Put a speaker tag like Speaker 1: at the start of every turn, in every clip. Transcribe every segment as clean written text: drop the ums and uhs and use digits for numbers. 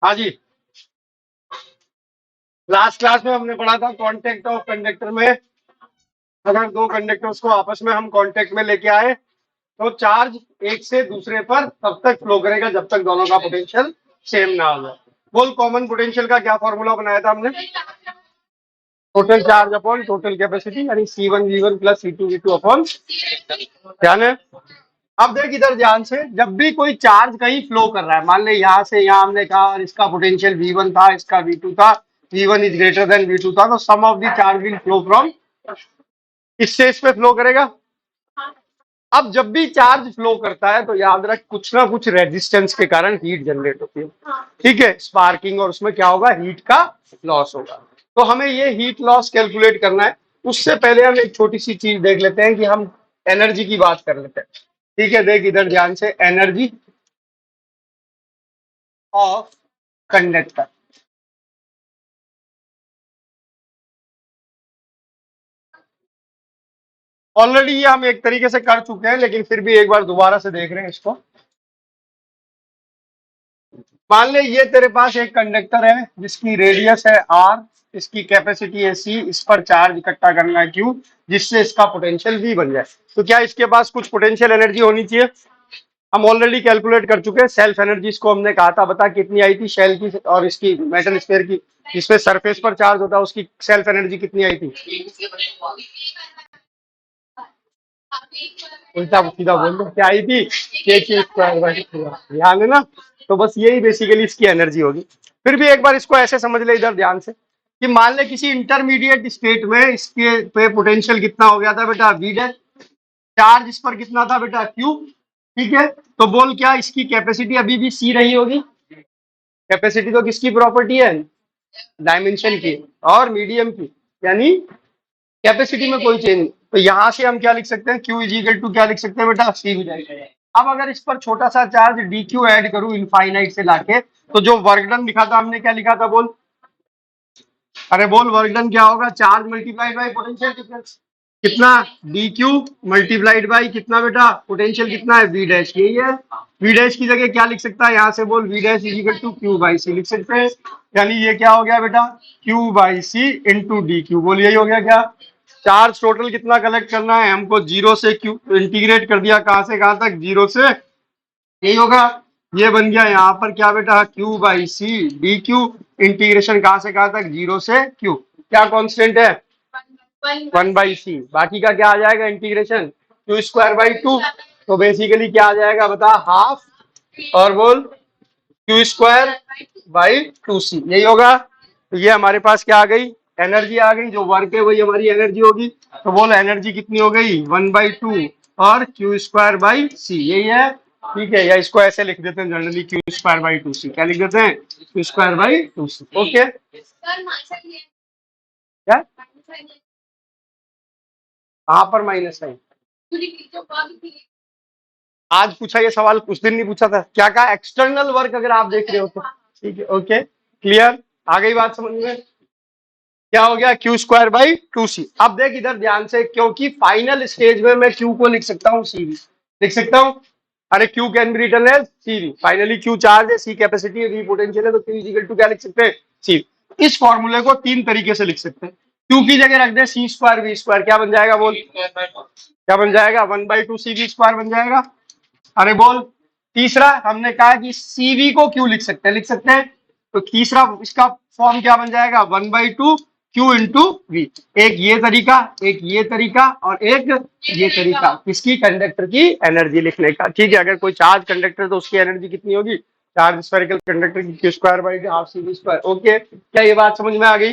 Speaker 1: हाँ जी, last class में हमने पढ़ा था कांटेक्ट ऑफ कंडक्टर में अगर दो कंडक्टर्स को आपस में हम कांटेक्ट में लेके आए तो चार्ज एक से दूसरे पर तब तक फ्लो करेगा जब तक दोनों का पोटेंशियल सेम ना हो जाए। बोल कॉमन पोटेंशियल का क्या फॉर्मूला बनाया था हमने? Total charge upon total capacity यानी C1 V1 plus C2 V2 upon, ध्यान है। अब देख इधर ध्यान से, जब भी कोई चार्ज कहीं फ्लो कर रहा है, मान ले यहाँ से यहाँ हमने कहा और इसका पोटेंशियल V1 था, इसका V2 था, V1 is greater than V2 था, तो sum of the charge will flow from, इससे इस पे फ्लो करेगा। अब जब भी चार्ज फ्लो करता है तो याद रख कुछ ना कुछ रेजिस्टेंस के कारण हीट जनरेट होती है, ठीक है, स्पार्किंग, और उसमें क्या होगा, हीट का लॉस होगा। तो हमें ये हीट लॉस कैलकुलेट करना है। उससे पहले हम एक छोटी सी चीज देख लेते हैं कि हम एनर्जी की बात कर लेते हैं, ठीक है। देख इधर ध्यान से, एनर्जी ऑफ कंडक्टर, ऑलरेडी ये हम एक तरीके से कर चुके हैं लेकिन फिर भी एक बार दोबारा से देख रहे हैं इसको। मान ले ये तेरे पास एक कंडक्टर है जिसकी रेडियस है R, इसकी कैपेसिटी है C, इस पर चार्ज इकट्ठा करना है Q, जिससे इसका पोटेंशियल V बन जाए। तो क्या इसके पास कुछ पोटेंशियल एनर्जी होनी चाहिए? हम ऑलरेडी कैलकुलेट कर चुके हैं। सेल्फ एनर्जी इसको हमने कहा था, बता कितनी आई थी शेल की और इसकी मेटल स्फीयर की, जिसपे सरफेस पर चार्ज होता है उसकी सेल्फ एनर्जी कितनी आई थी? उल्टा सीधा बोल दो, क्या आई थी? K² ध्यान है ना। तो बस यही बेसिकली इसकी एनर्जी होगी। फिर भी एक बार इसको ऐसे समझ ले इधर ध्यान से कि मान ले किसी इंटरमीडिएट स्टेट में इसके पे पोटेंशियल कितना हो गया था बेटा, V डैश, चार्ज इस पर कितना था बेटा, Q, ठीक है। तो बोल क्या इसकी कैपेसिटी अभी भी C रही होगी? कैपेसिटी तो किसकी प्रॉपर्टी है? डायमेंशन की और मीडियम की, यानी कैपेसिटी में कोई चेंज नहीं। तो यहां से हम क्या लिख सकते हैं, Q इज इक्वल टू क्या लिख सकते हैं बेटा, C भी जाएगा। अब अगर इस पर छोटा सा चार्ज dq ऐड करूं इनफाइनाइट से लाके, तो जो वर्क डन लिखा था हमने, क्या लिखा था बोल? अरे बोल वर्क डन क्या होगा, charge multiplied by potential difference, कितना, dq मल्टीप्लाइड बाय कितना बेटा, पोटेंशियल कितना है, v डैश, यही है। v डैश की जगह क्या लिख सकता है, यहाँ से बोल v dash is equal to q by c लिख सकते हैं, यानी ये क्या हो गया बेटा, q by C into D Q. बोल यही हो गया क्या? चार्ज टोटल कितना कलेक्ट करना है हमको, जीरो से क्यू इंटीग्रेट कर दिया, कहां से कहां तक, जीरो से, यही होगा। ये बन गया यहाँ पर क्या बेटा, Q by C D Q, integration कहां से कहां तक, जीरो से Q, क्या कांस्टेंट है, 1/c, बाकी का क्या आ जाएगा इंटीग्रेशन, Q² बाई 2। तो बेसिकली क्या आ जाएगा बता, हाफ, और बोल Q² बाई 2c, यही होगा। तो ये हमारे पास क्या आ गई, एनर्जी आ गई, जो वर्क है वही हमारी एनर्जी होगी। तो बोल एनर्जी कितनी हो गई, 1/2 और Q²बाई c, यही है, ठीक है। या इसको ऐसे लिख देते हैं जनरली, Q²बाई 2c, क्या लिख देते हैं, Q²बाई 2c, ओके। क्या, कहाँ पर माइनस है? आज पूछा ये सवाल, कुछ दिन नहीं पूछा था, क्या कहा, एक्सटर्नल वर्क अगर आप देख रहे हो तो, ठीक है, ओके, क्लियर, आ गई बात समझ में। क्या हो गया, Q²बाई 2c। अब देख इधर ध्यान से, क्योंकि फाइनल स्टेज में मैं Q को लिख सकता हूँ C भी लिख सकता हूँ। अरे Q can be written as C भी, फाइनली Q चार्ज है, C कैपेसिटी है, V पोटेंशियल है, तो Q इज इक्वल टू क्या लिख सकते हैं, C। इस फॉर्मूले को तीन तरीके से लिख सकते हैं। Q की जगह रख दे C²V², क्या बन जाएगा बोल, क्या बन जाएगा, 1/2 CV² बन जाएगा। अरे बोल, तीसरा हमने कहा कि CV को Q लिख सकते हैं, लिख सकते हैं, तो तीसरा इसका फॉर्म क्या बन जाएगा, 1/2 Q इंटू वी। एक ये तरीका, एक ये तरीका, और एक ये तरीका, किसकी, कंडक्टर की एनर्जी लिखने का, ठीक है। अगर कोई चार्ज कंडक्टर तो उसकी एनर्जी कितनी होगी, चार्ज स्फेरिकल कंडक्टर की Q²बाई 12 CV², क्या ये बात समझ में आ गई?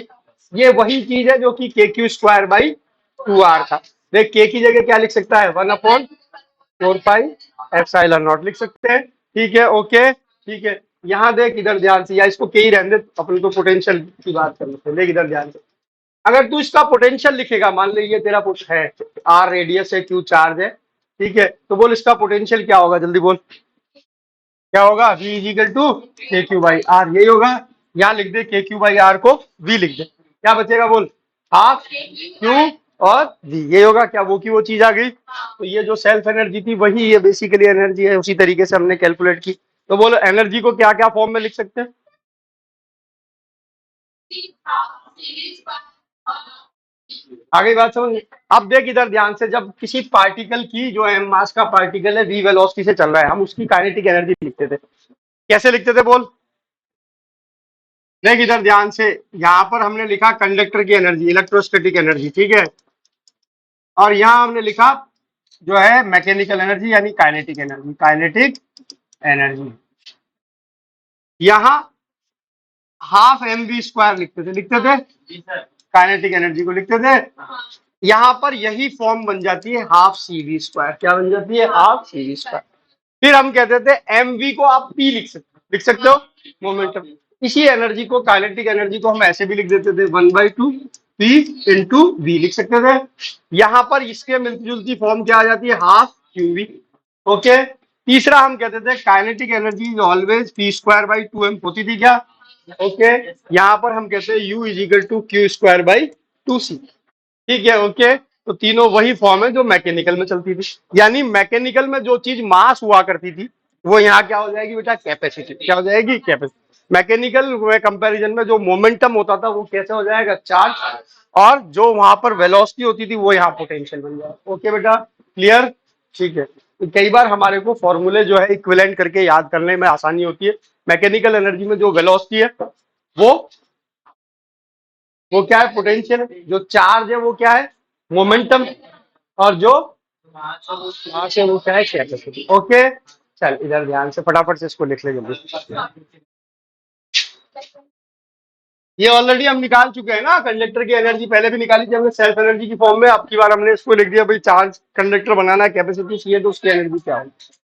Speaker 1: ये वही चीज है जो कि KQ²बाई 2R था। देख K की जगह क्या लिख सकता है, 1/4πε0 लिख सकते हैं, ठीक है, ओके, ठीक है। यहाँ देख इधर ध्यान से, या इसको के ही रहने दे, अपन तो पोटेंशियल की बात कर लेते हैं। देख इधर ध्यान से, अगर तू इसका पोटेंशियल लिखेगा, मान ले ये तेरा कुछ है, R रेडियस है, Q चार्ज है, ठीक है, तो बोल इसका पोटेंशियल क्या होगा, जल्दी बोल, क्या होगा, V is equal to KQ by R, यही होगा। यहाँ लिख दे KQ बाई R को V लिख दे, क्या बचेगा बोल, हाफ क्यू और वी, ये होगा क्या, वो की वो चीज आ गई। तो ये जो सेल्फ एनर्जी थी वही ये बेसिकली एनर्जी है, उसी तरीके से हमने कैलकुलेट की। तो बोलो एनर्जी को क्या क्या फॉर्म में लिख सकते हैं। आगे बात समझ। अब देख इधर ध्यान से, जब किसी पार्टिकल की जो एम मास का पार्टिकल है वी वेलोसिटी से चल रहा है, हम उसकी काइनेटिक एनर्जी लिखते थे। कैसे लिखते थे बोल, देख इधर ध्यान से, यहां पर हमने लिखा कंडक्टर की एनर्जी, इलेक्ट्रोस्टैटिक एनर्जी, ठीक है। और यहां हमने लिखा जो है मैकेनिकल एनर्जी यानी काइनेटिक एनर्जी, काइनेटिक एनर्जी। यहां हाफ एम वी स्क्वायर लिखते थे काइनेटिक एनर्जी को लिखते थे। यहां पर यही फॉर्म बन जाती है हाफ सी वी स्क्वायर, क्या बन जाती है, हाफ सी वी स्क्वायर। फिर हम कहते थे एम वी को आप पी लिख सकते हो, मोमेंटम। इसी एनर्जी को, काइनेटिक एनर्जी को हम ऐसे भी लिख देते थे 1/2 पी इंटू वी लिख सकते थे। यहां पर इसके मिलती जुलती फॉर्म क्या आ जाती है, हाफ क्यू वी। ओके। तीसरा हम कहते थे kinetic energy is always P square by 2m होती थी क्या, ओके। यहाँ पर हम कहते हैं U is equal to Q square by 2c, ठीक है, ओके। तो तीनों वही फॉर्म है जो मैकेनिकल में चलती थी। यानी मैकेनिकल में जो चीज मास हुआ करती थी वो यहाँ क्या हो जाएगी बेटा, कैपेसिटी। क्या हो जाएगी, कैपेसिटी। मैकेनिकल में कंपैरिजन में जो मोमेंटम होता था वो कैसे हो जाएगा, चार्ज। और जो वहां पर वेलोसिटी होती थी वो यहाँ पोटेंशियल बन जाएगा। ओके बेटा, क्लियर, ठीक है। तो कई बार हमारे को फॉर्मूले जो है इक्विवेलेंट करके याद करने में आसानी होती है। मैकेनिकल एनर्जी में जो वेलोसिटी है वो वो क्या है, पोटेंशियल है। जो चार्ज है वो क्या है, मोमेंटम। और जो मास है वो क्या है, कैपेसिटी। ओके। चल इधर ध्यान से फटाफट से इसको लिख ले जल्दी। ये ऑलरेडी हम निकाल चुके हैं ना, कंडक्टर की एनर्जी पहले भी निकाली थी हमने सेल्फ एनर्जी की फॉर्म में। अब की बार हमने इसको लिख दिया भाई, चार्ज कंडक्टर बनाना है, कैपेसिटी चाहिए तो उसकी एनर्जी क्या होगी।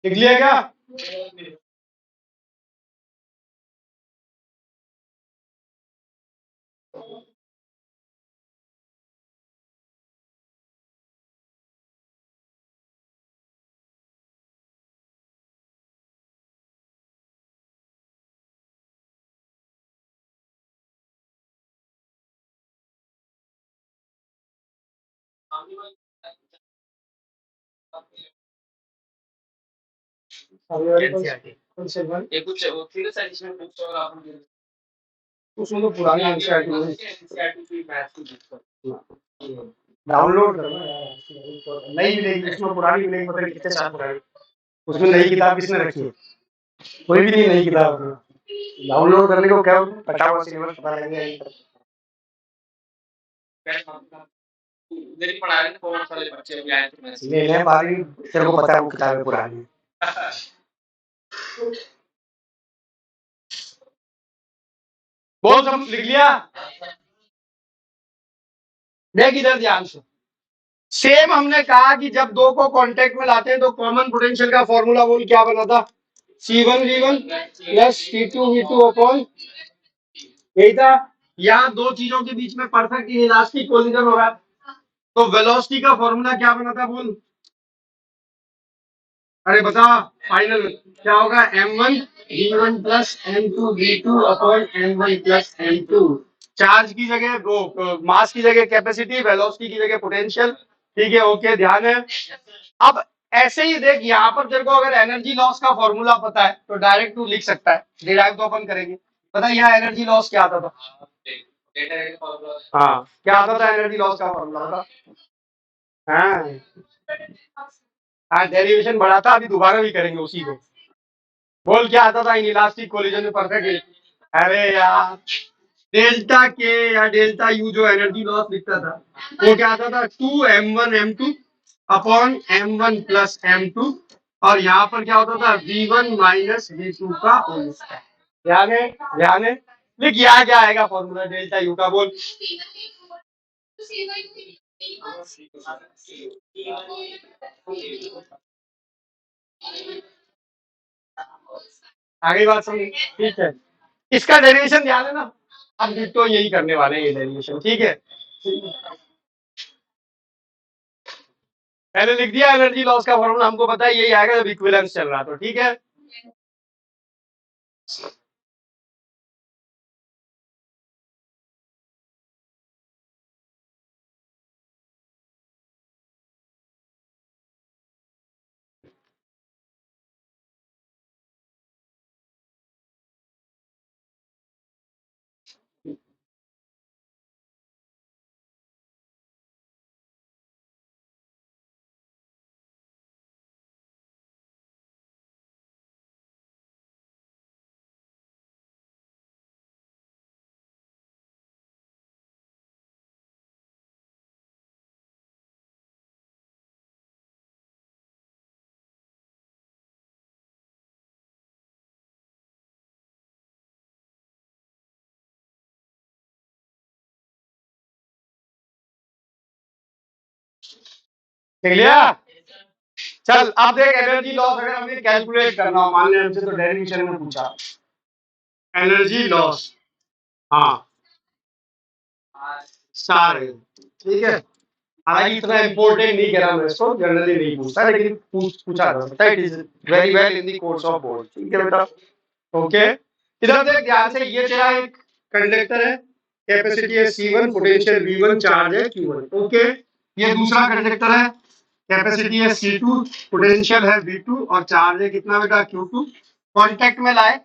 Speaker 1: लिख लिया क्या, उसमें तो पुरानी एनसीईआरटी डाउनलोड करना है, नहीं मिलेगी उसमें, पुरानी मिलेगी, पता नहीं कितने साल पुरानी। उसमें नई किताब किसने रखी है? कोई भी नहीं नई किताब में। डाउनलोड करने को क्या पटा हुआ सिलेबस पता लग जाएगा। ले ले बारहवीं, तेरे को पता है वो किताबें पुरानी। बोल सब लिख लिया? देख इधर ध्यान से। सेम हमने कहा कि जब दो को कांटेक्ट में लाते हैं तो कॉमन पोटेंशियल का फॉर्मूला बोल क्या बना था? C1V1 प्लस C2V2 अपॉन, यही था। यहाँ दो चीजों के बीच में परफेक्ट इलास्टिक कोलिजन होगा तो वेलोसिटी का फॉर्मूला क्या बना था बोल? अरे बता, फाइनल क्या होगा? M1V1 plus M2V2 upon M1 plus M2। Charge की जगह वो मास की जगह कैपेसिटी, वेलोसिटी की जगह पोटेंशियल। ठीक है, ओके, ध्यान है। अब ऐसे ही देख, यहाँ पर तेरे को अगर एनर्जी लॉस का फॉर्मूला पता है तो डायरेक्ट तू लिख सकता है, डिराइव तो अपन करेंगे। पता है यहाँ एनर्जी लॉस क्या आता था? हाँ, क्या आता था एनर्जी लॉस का फॉर्मूला? हाँ हाँ, डेरिवेशन बढ़ा था, अभी दोबारा भी करेंगे उसी को। बोल क्या आता था इन इलास्टिक कोलिजन में परफेक्ट? अरे यार, डेल्टा के या डेल्टा यू जो एनर्जी लॉस लिखता था वो क्या आता था? 2m1m2 upon m1 plus m2, और यहाँ पर क्या होता था? v1 माइनस v2 का होल स्क्वायर। ध्यान है, ध्यान है। लिख, यहाँ क्या आएगा फॉर्मूला डेल्टा यू का बोल? आगे बात समझ, ठीक है। इसका डेरिवेशन ध्यान है ना? अब तो यही करने वाले हैं ये डेरिवेशन, ठीक है। पहले लिख दिया एनर्जी लॉस का फॉर्मूला, हमको पता है यही आएगा जब इक्विवेलेंस चल रहा तो, ठीक है। देख लिया? चल अब देख, एनर्जी लॉस अगर हमें कैलकुलेट करना हो, मान लें हमसे तो डेरिवेशन में पूछा एनर्जी लॉस, हाँ स्टार है, ठीक है। हालांकि इतना इम्पोर्टेंट नहीं करा मैं इसको, जनरली नहीं पूछता, लेकिन पूछा जा सकता है। It is very well in the course of board, ठीक है बेटा, ओके। इधर देख ध्यान से, ये तेरा एक कंडक्टर है, कैपेसिटी है C1, पोटेंशियल V1, चार्ज है Q1, ओके। ये दूसरा कंडक्टर है, कैपेसिटी है C2, पोटेंशियल है V2 और चार्ज है कितना बेटा? Q2। कांटेक्ट में लाए,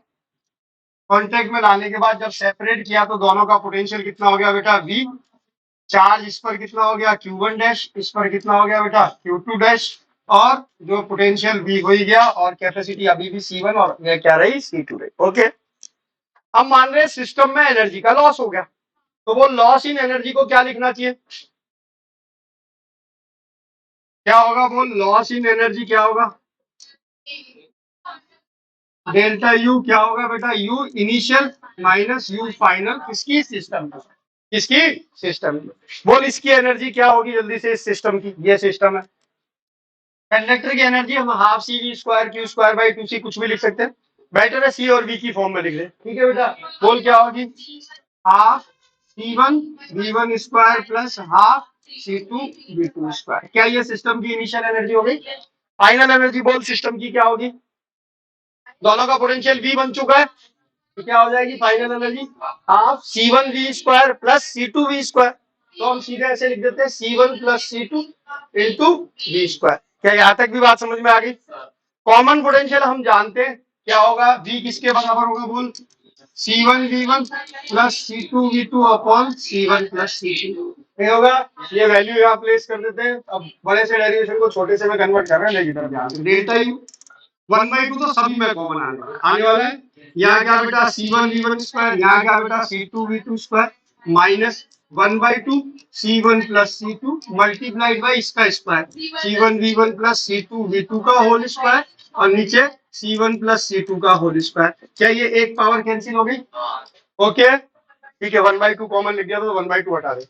Speaker 1: कांटेक्ट में लाने के बाद जब सेपरेट किया तो दोनों का पोटेंशियल कितना हो गया बेटा? V। चार्ज इस पर कितना हो गया? Q1 डैश, इस पर कितना हो गया बेटा? Q2 डैश, और जो पोटेंशियल V हो ही गया, और कैपेसिटी अभी भी C1 और ये क्या रही? C2 रही, ओके। अब मान रहे सिस्टम में एनर्जी का लॉस हो गया, तो वो लॉस इन एनर्जी को क्या लिखना चाहिए? क्या होगा बोल? लॉस इन एनर्जी क्या होगा? डेल्टा यू क्या होगा बेटा? You initial minus you final, किसकी? सिस्टम की। किसकी? सिस्टम की। बोल इसकी एनर्जी क्या होगी जल्दी से? इस सिस्टम की, ये सिस्टम है, कंडक्टर की एनर्जी हम half C V square Q square by 2c कुछ भी लिख सकते हैं, बेटर है सी और वी की फॉर्म में लिख ले, ठीक है बेटा। बोल क्या होगी? Half C1 V1 square plus half C2 V2 square. क्या ये सिस्टम की इनिशियल एनर्जी हो गई? फाइनल एनर्जी बोल सिस्टम की क्या होगी? दोनों का पोटेंशियल V बन चुका है, तो क्या हो जाएगी final energy? Half C1 V square plus C2 V square. तो हम सीधे ऐसे लिख देते हैं C1 plus C2 into V square. क्या यहाँ तक भी बात समझ में आ गई? कॉमन पोटेंशियल हम जानते हैं क्या होगा? V किसके बराबर होगा बोल? C1 V1 plus C2 V2 upon C1 plus C2। नहीं होगा? ये वैल्यू यहाँ प्लेस कर देते हैं। अब बड़े से डेरिवेशन को छोटे से में कन्वर्ट कर रहे हैं, लेकिन डेल्टा यू 1/2 तो सभी में कॉमन आने वाला है। यहाँ क्या बेटा C1 V1 स्क्वायर, यहाँ क्या बेटा C2 V2 square minus 1/2 C1 plus C2 multiplied by इसका square C1 V1 plus C2 V2 का होल स्क्वायर और नीचे C1 प्लस C2 का होल स्क्वायर। क्या ये एक पावर कैंसिल हो गई? ओके ठीक है, 1/2 कॉमन लिख दिया तो 1/2 हटा दे।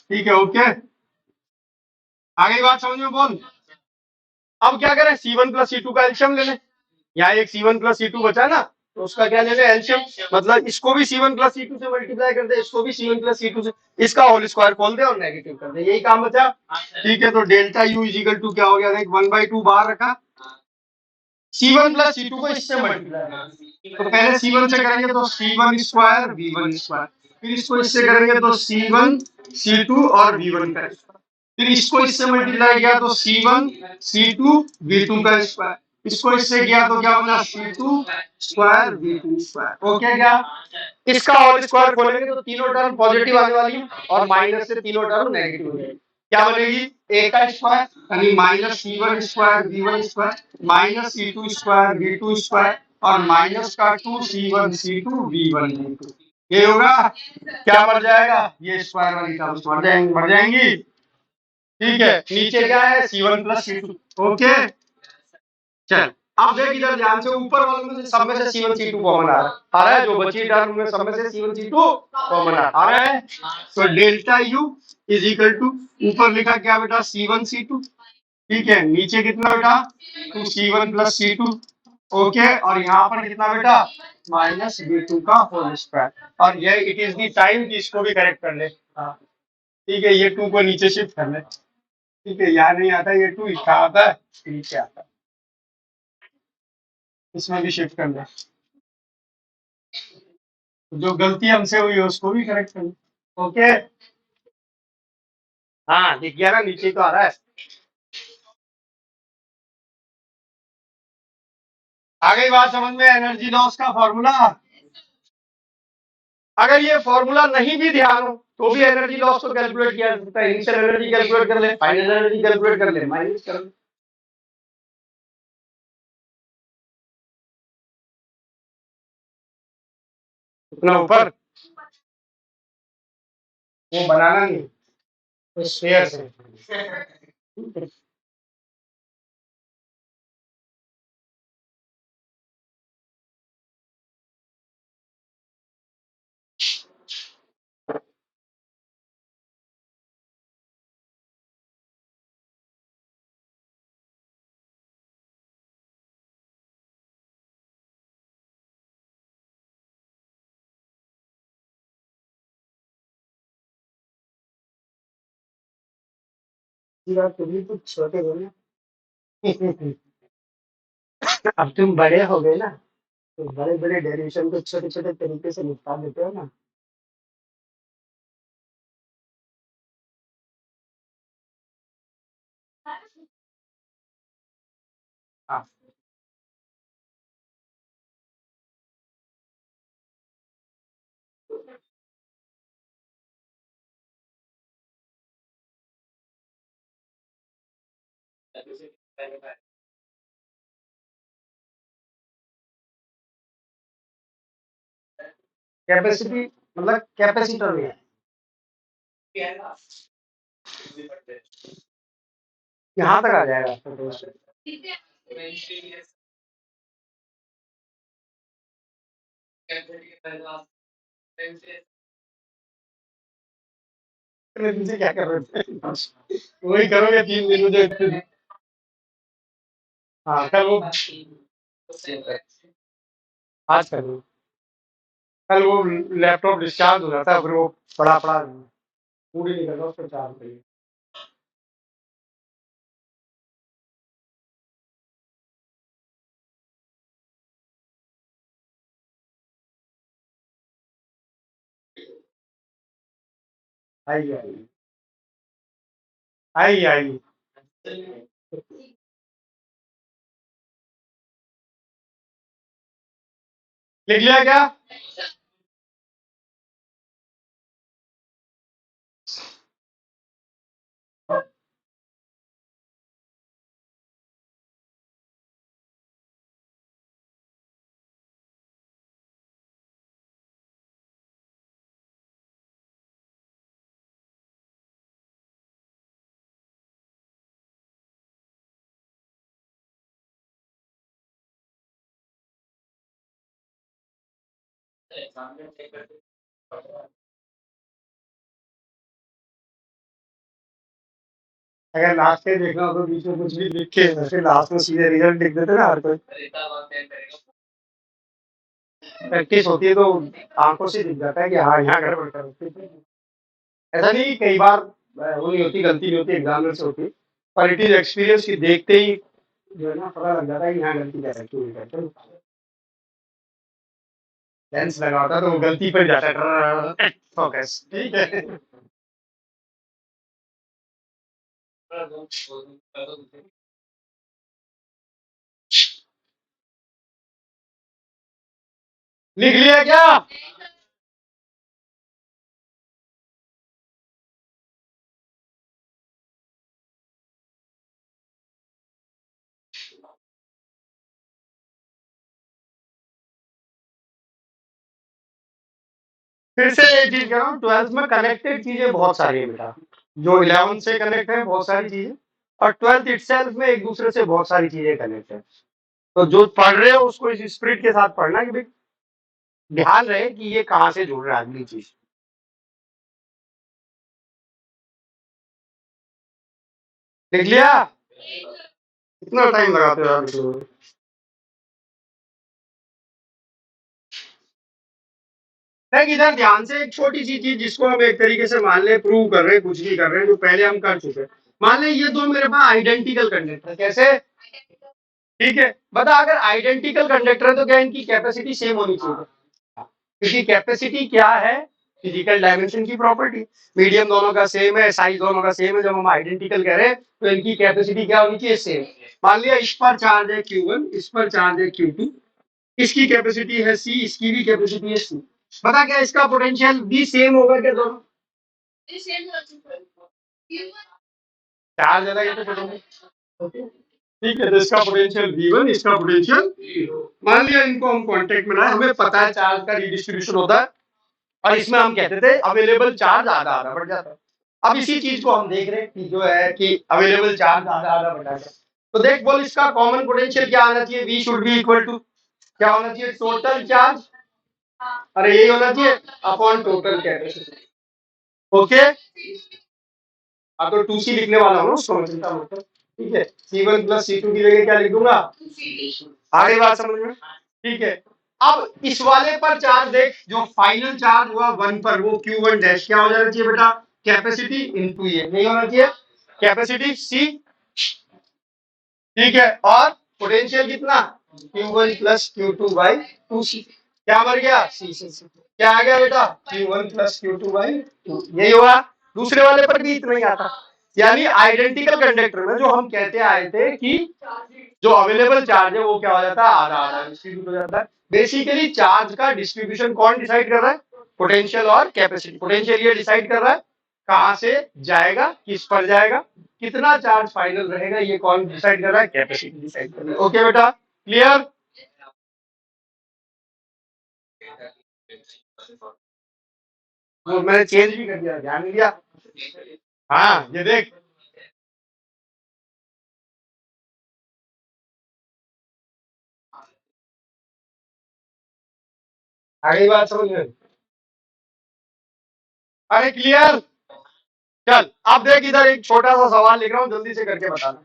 Speaker 1: ठीक है ओके, आगे बात समझ में बोल। अब क्या करें, C1 प्लस C2 का एल्शियम ले लें। यहाँ एक C1 प्लस C2 बचा ना, तो उसका क्या ले लें एल्शियम, मतलब इसको भी C1 प्लस C2 से मल्टीप्लाई कर दे, इसको भी C1 प्लस C2 से, इसका होल स्क्वायर खोल दे और नेगेटिव कर दे, यही काम बचा। ठीक है, तो डेल्टा यू इजिकल टू क्या हो गया, देख 1/2 बाहर रखा, C1 प्लस C2 को इससे मल्टीप्लाई, तो पहले C1 से करेंगे तो C1 स्क्वायर V1 स्क्वायर, फिर इसको इससे करेंगे तो C1 C2 और V1 का स्क्वायर, फिर इसको इससे मल्टीप्लाई किया तो C1 C2 V2 का स्क्वायर, इसको इससे किया तो क्या बना C2 square V2 square. Okay क्या, इसका होल स्क्वायर खोलेंगे तो तीनों टर्म पॉजिटिव आने वाली है और माइनस से तीनों टर्म नेगेटिव हो जाएगी। क्या बनेगी, ए का स्क्वायर यानी minus C1 square V1 square minus C2 square V2 square और माइनस का 2 C1 C2 V1 V2, ये होगा। क्या मर जाएगा, ये स्क्वायर वाली टर्म्स मर जाएंगी। ठीक है, नीचे क्या है C1 प्लस C2। ओके चल, अब देख इधर ध्यान से, ऊपर वाले में से सब में से C1 C2 कॉमन आ रहा है, जो बची टर्म में सब में से C1 C2 कॉमन आ रहा है, तो delta U is equal to, ऊपर लिखा क्या बेटा C1 C2, ठीक है, नीचे कितना बेटा 2 C1 प्लस C2। ओके, और यहाँ पर कितना बेटा माइनस V2 का होल स्क्वायर, और ये इट इज दी टाइम कि इसको भी करेक्ट कर ले। हाँ, ठीक है, ये 2 को नीचे शिफ्ट कर ले। ठीक है, यहाँ नहीं आता, ये 2 इसका आता है, नीचे आता है, इसमें भी शिफ्ट कर ले, जो गलती हमसे हुई है उसको भी करेक्ट कर ले। ओके, हाँ दिख गया ना, नीचे तो आ रहा है। आगे बात समझ में, एनर्जी लॉस का फॉर्मूला, अगर ये फॉर्मूला नहीं भी ध्यान हो तो भी एनर्जी लॉस को कैलकुलेट किया जा सकता है। इनिशियल एनर्जी कैलकुलेट कर ले, फाइनल एनर्जी कैलकुलेट कर ले, माइनस कर ले उतना ऊपर, वो बनाना नहीं, तो स्फीयर से। तुम भी कुछ छोटे हो ना। अब तुम बड़े हो गए ना, तो बड़े बड़े डेरिवेशन को छोटे छोटे तरीके से निपटा देते हो ना। हाँ, कैपेसिटी मतलब कैपेसिटर में यहाँ तक आ जाएगा। मुझे क्या कर रहे थे, वही करोगे 3 दिन मुझे। हाँ कल वो, आज कल कल वो लैपटॉप डिस्चार्ज हो जाता है, फिर वो पड़ा पड़ा पूरी निकल रहा उसको चार्ज करिए। आई आई आई आई, लिख लिया क्या? अगर लास्ट में देखना हो तो बीच में कुछ भी लिख के फिर लास्ट में सीधे रिजल्ट लिख देते ना हर कोई। प्रैक्टिस होती है तो आंखों से दिख जाता है कि हाँ यहाँ गड़बड़ कर रखी है। ऐसा नहीं कि कई बार वो नहीं होती, गलती नहीं होती, एग्जामिनर से होती, पर इट इज एक्सपीरियंस की देखते ही जो है ना पता लग जाता है कि यहाँ गलती कर रखी है। लेंस लगा होता है तो वो गलती पर जाता है फोकस, ठीक है। लिख लिया क्या? फिर से एक चीज कह रहा हूँ, 12th में कनेक्टेड चीजें बहुत सारी है बेटा, जो 11th से कनेक्ट है बहुत सारी चीजें, और 12th इटसेल्फ में एक दूसरे से बहुत सारी चीजें कनेक्ट है। तो जो पढ़ रहे हो उसको इस स्पिरिट के साथ पढ़ना कि भाई ध्यान रहे कि ये कहाँ से जुड़ रहा है अगली चीज। लिख लिया? कितना टाइम लगाते हो आप इसमें? देख इधर ध्यान से, एक छोटी सी चीज जिसको हम एक तरीके से मान ले प्रूव कर रहे हैं, कुछ नहीं कर रहे हैं, जो पहले हम कर चुके हैं। मान ले ये दो मेरे पास आइडेंटिकल कंडक्टर है, कैसे? ठीक है, बता अगर आइडेंटिकल कंडक्टर है तो क्या इनकी कैपेसिटी सेम होनी चाहिए? क्योंकि कैपेसिटी क्या है? फिजिकल डायमेंशन की प्रॉपर्टी। मीडियम दोनों का सेम है, साइज दोनों का सेम है, जब हम आइडेंटिकल कह रहे हैं तो इनकी कैपेसिटी क्या होनी चाहिए? सेम। मान लिया इस पर चार्ज है Q1, इस पर चार्ज है Q2, इसकी कैपेसिटी है C, इसकी भी कैपेसिटी है C। बता क्या इसका पोटेंशियल भी सेम होगा क्या दोनों? चार्ज अलग है तो पोटेंशियल, ठीक है, तो इसका पोटेंशियल V1, इसका पोटेंशियल V2। मान लिया इनको हम कांटेक्ट में लाए, हमें पता है चार्ज का रिडिस्ट्रीब्यूशन होता है, और इसमें हम कहते थे अवेलेबल चार्ज आधा आधा बढ़ जाता है। अब इसी चीज को हम देख रहे हैं कि जो है कि अवेलेबल चार्ज आधा आधा बढ़ जाता है। तो देख बोल इसका कॉमन पोटेंशियल क्या आना चाहिए? V should be equal to क्या होना चाहिए? टोटल चार्ज, अरे यही होना चाहिए, अपॉन टोटल कैपेसिटी। ओके, अब तो 2C लिखने वाला हूँ उसको मैं, चिंता मत कर। ठीक है, C1 प्लस C2 की जगह क्या लिख दूंगा? आगे बात समझ में? ठीक है, अब इस वाले पर चार्ज देख, जो फाइनल चार्ज हुआ 1 पर, वो Q1 डैश क्या हो जाना चाहिए बेटा? कैपेसिटी इनटू ये, नहीं होना चाहिए कैपेसिटी C, ठीक है, और पोटेंशियल कितना? Q1 plus Q2 by 2C। क्या मर गया? C से C क्या आ गया बेटा? Q1 प्लस Q2 बाई 2, यही होगा। दूसरे वाले पर भी इतना ही आता। यानी आइडेंटिकल कंडक्टर में जो हम कहते आए थे कि जो अवेलेबल चार्ज है वो क्या हो जाता है? आधा आधा डिस्ट्रीब्यूट हो जाता है। बेसिकली चार्ज का डिस्ट्रीब्यूशन कौन डिसाइड कर रहा है? पोटेंशियल और कैपेसिटी। पोटेंशियल ये डिसाइड कर रहा है कहां से जाएगा, किस पर जाएगा, कितना चार्ज फाइनल रहेगा, ये कौन डिसाइड कर रहा है? कैपेसिटी डिसाइड कर रहा है। ओके बेटा, क्लियर? वो मैंने चेंज भी कर दिया, ध्यान नहीं दिया? हाँ ये देख, आगे बात समझ में? अरे क्लियर? चल अब देख इधर एक छोटा सा सवाल लिख रहा हूँ, जल्दी से करके बताना।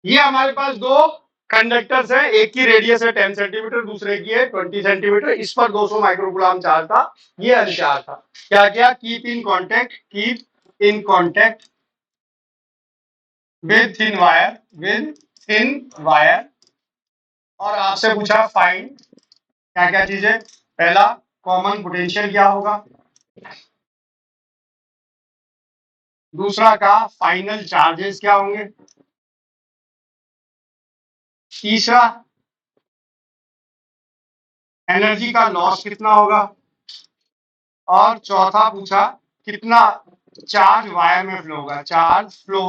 Speaker 1: ये हमारे पास दो कंडक्टर्स हैं, एक की रेडियस है 10 सेंटीमीटर, दूसरे की है 20 सेंटीमीटर। इस पर 200 माइक्रोकुलाम चार्ज था, ये अनचार्ज था। क्या क्या? Keep in contact, keep in contact with thin wire, with thin wire. और आपसे पूछा फाइंड क्या क्या चीजें। पहला, कॉमन पोटेंशियल क्या होगा? दूसरा का फाइनल चार्जेस क्या होंगे? तीसरा, एनर्जी का लॉस कितना होगा? और चौथा पूछा कितना चार्ज वायर में फ्लो होगा? Charge flow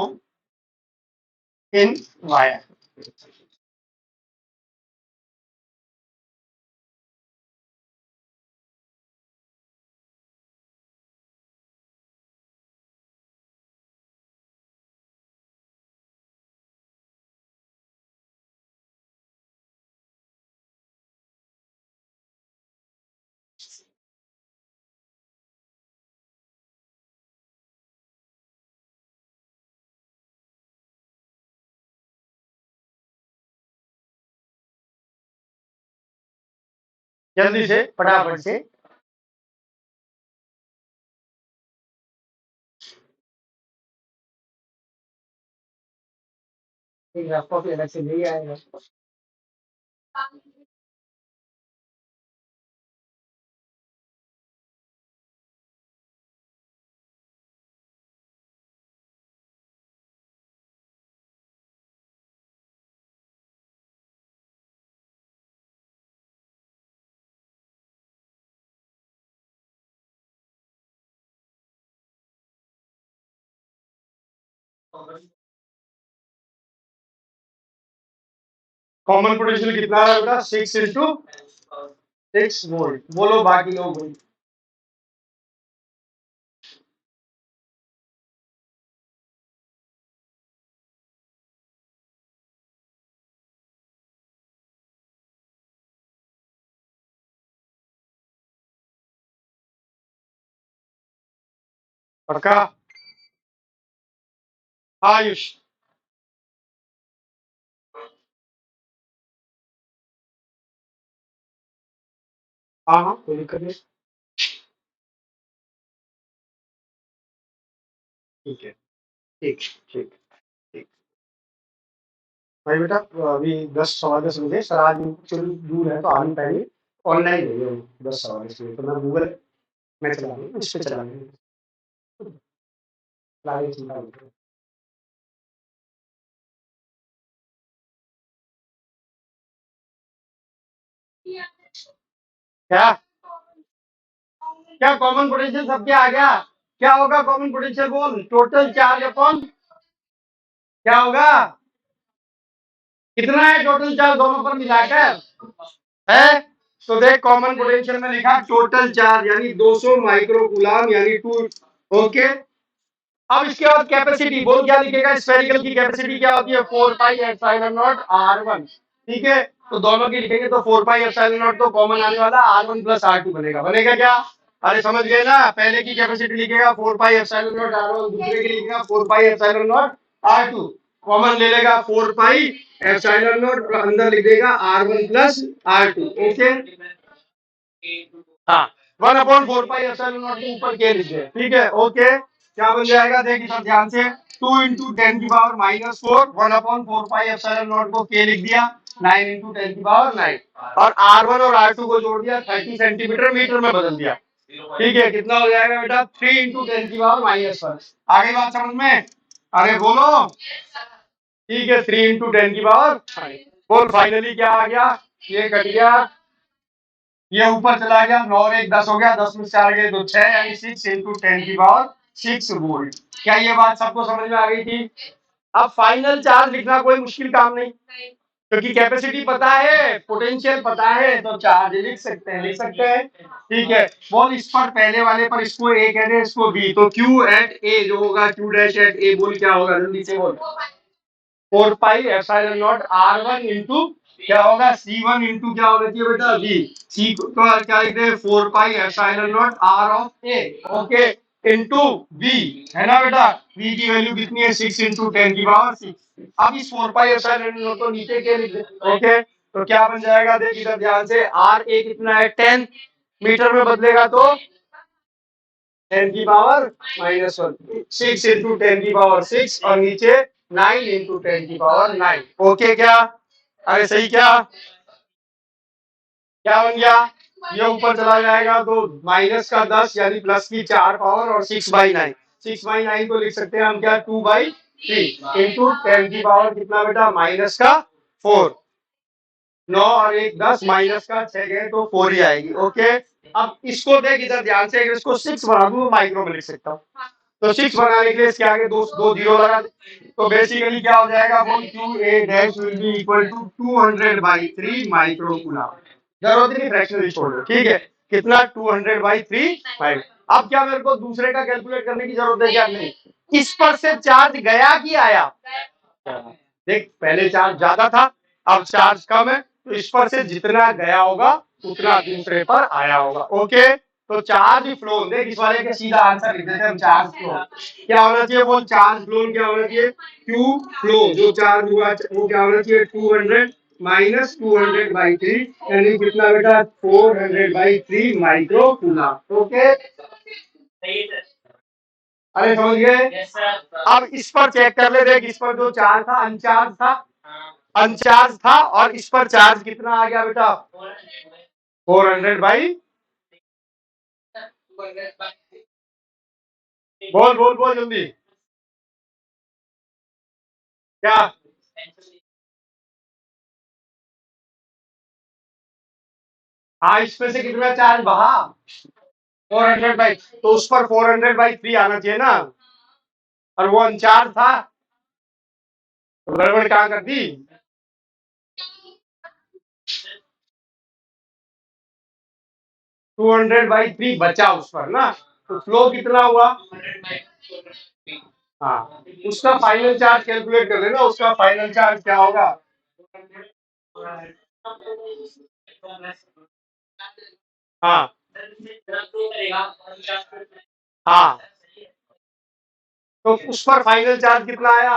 Speaker 1: in wire. जल्दी से फटाफट से। आपको भी अलग से नहीं आएगा। कॉमन पोटेंशियल कितना है बेटा? 6 × 6 वोल्ट। बोलो बाकी लोग। पक्का? आयुष। हाँ हाँ, कोई दिक्कत नहीं। ठीक है, ठीक ठीक ठीक। भाई बेटा, अभी 10 सवा 10 बजे सर, आज चलो दूर है तो आ नहीं पाएंगे। ऑनलाइन है ये 10 सवा 10 बजे, तो मैं गूगल में चला रही हूँ, इस पे चला रही हूँ। लाइव चिंता मत करो। क्या क्या कॉमन पोटेंशियल सबके आ गया? क्या होगा कॉमन पोटेंशियल? बोल। टोटल चार्ज अपॉन क्या होगा? कितना है टोटल चार्ज दोनों पर मिलाकर? है तो देख, कॉमन पोटेंशियल में लिखा टोटल चार्ज यानी 200 माइक्रो कूलम यानी 2। ओके। अब इसके बाद कैपेसिटी बोल, क्या लिखेगा? स्फेरिकल की कैपेसिटी क्या होती है? 4πε0r1। ठीक है, तो दोनों की लिखेंगे तो 4πε0 तो कॉमन आने वाला, R1 + R2 बनेगा। बनेगा क्या? अरे समझ गए ना? पहले की कैपेसिटी लिखेगा 4πε0r1, दूसरे की लिखेगा 4πε0r2। कॉमन ले लेगा 4πε0 और अंदर लिख देगा R1 + R2। ओके। हाँ, 1/4πε0 के ऊपर के लिख दे। ठीक है, ओके। क्या बन जाएगा? देख इधर ध्यान से। 2 × 10⁻⁻⁴ 1/4πε0 को के लिख दिया। 9 × 10⁻9 और R1 और R2 को जोड़ दिया, 30 सेंटीमीटर मीटर में बदल दिया। ठीक है, कितना हो जाएगा बेटा? 3 × 10⁻⁻⁴। आगे बात समझ में? अरे बोलो। ठीक है, 3 × 10⁻⁵ बोल। फाइनली क्या आ गया? ये कट गया, ये ऊपर चला गया, 9 और 1 10 हो गया, 10 में 4 गए तो 6 यानी 6 × 10⁻⁶ वोल्ट। क्या ये बात सबको समझ में आ गई थी? अब फाइनल चार्ज लिखना कोई मुश्किल काम नहीं, क्योंकि कैपेसिटी पता है, पोटेंशियल पता है, तो चार्ज लिख सकते हैं, लिख सकते हैं। ठीक है, बोल इस पर पहले वाले पर इसको ए कह दे, इसको बी, तो क्यू एट ए जो होगा, क्यू डैश एट ए बोल क्या होगा? जल्दी से बोल। 4πε0 R1 इंटू क्या होगा? C1 इंटू क्या होना चाहिए बेटा? V। C को क्या लिखते हैं? 4πε0 R of A। Okay, into V है ना बेटा? V की वैल्यू कितनी है? 6 × 10⁻⁶। अब इस 4πε0 को नीचे के लिख दे। ओके, तो क्या बन जाएगा? देख इधर ध्यान से। RA कितना है? 10 मीटर में बदलेगा तो 10⁻⁻1। 6 × 10⁻⁶ और नीचे 9 × 10⁻9। ओके क्या? अरे सही क्या? क्या बन गया? ये ऊपर चला जाएगा तो माइनस का 10 यानी प्लस की 4 पावर और 6/9। 6/9 को लिख सकते हैं हम क्या? 2/3 इंटू 10 की पावर कितना बेटा? माइनस का 4। 9 और 1 10, माइनस का 6 गए तो 4 ही आएगी। ओके, अब इसको देख इधर ध्यान से, अगर इसको 6 बना दूं माइक्रो में लिख सकता हूँ। तो 6 बनाने के लिए इसके आगे दो दो जीरो लगा दे। तो बेसिकली क्या हो जाएगा, बोल Q A dash will be equal to 200/3 micro coulomb. जरूरत नहीं फ्रैक्शनल छोड़ दो, ठीक है। कितना 200/3 अब क्या मेरे को दूसरे का कैलकुलेट करने की जरूरत है क्या? नहीं। इस पर से चार्ज गया कि आया? देख पहले चार्ज ज्यादा था, अब चार्ज कम है, तो इस पर से जितना गया होगा उतना दूसरे पर आया होगा। ओके, तो चार्ज फ्लो, देख इस वाले का सीधा आंसर लिख देते हैं हम, चार्ज फ्लो क्या होना चाहिए, वो चार्ज फ्लो क्या होना चाहिए, क्यू फ्लो जो चार्ज हुआ वो क्या होना चाहिए, 200 माइनस 200/3 यानी कितना बेटा, 400/3 माइक्रो कूलम। ओके, अरे समझ गए। अब इस पर चेक कर ले, देख इस पर जो चार्ज था अनचार्ज था, अनचार्ज था, और इस पर चार्ज कितना आ गया बेटा, 400 बोल बोल बोल जल्दी क्या। हाँ, इसमें से कितना चार्ज बहा, 400 तो उस पर 400/3 आना चाहिए ना, और वो अनचार्ज था, तो गड़बड़ कहाँ कर दी। 200/3 बचा उस पर ना, तो फ्लो कितना हुआ। हाँ, उसका फाइनल चार्ज कैलकुलेट कर लेना, उसका फाइनल चार्ज क्या होगा। हाँ हाँ, तो उस पर फाइनल चार्ज कितना आया,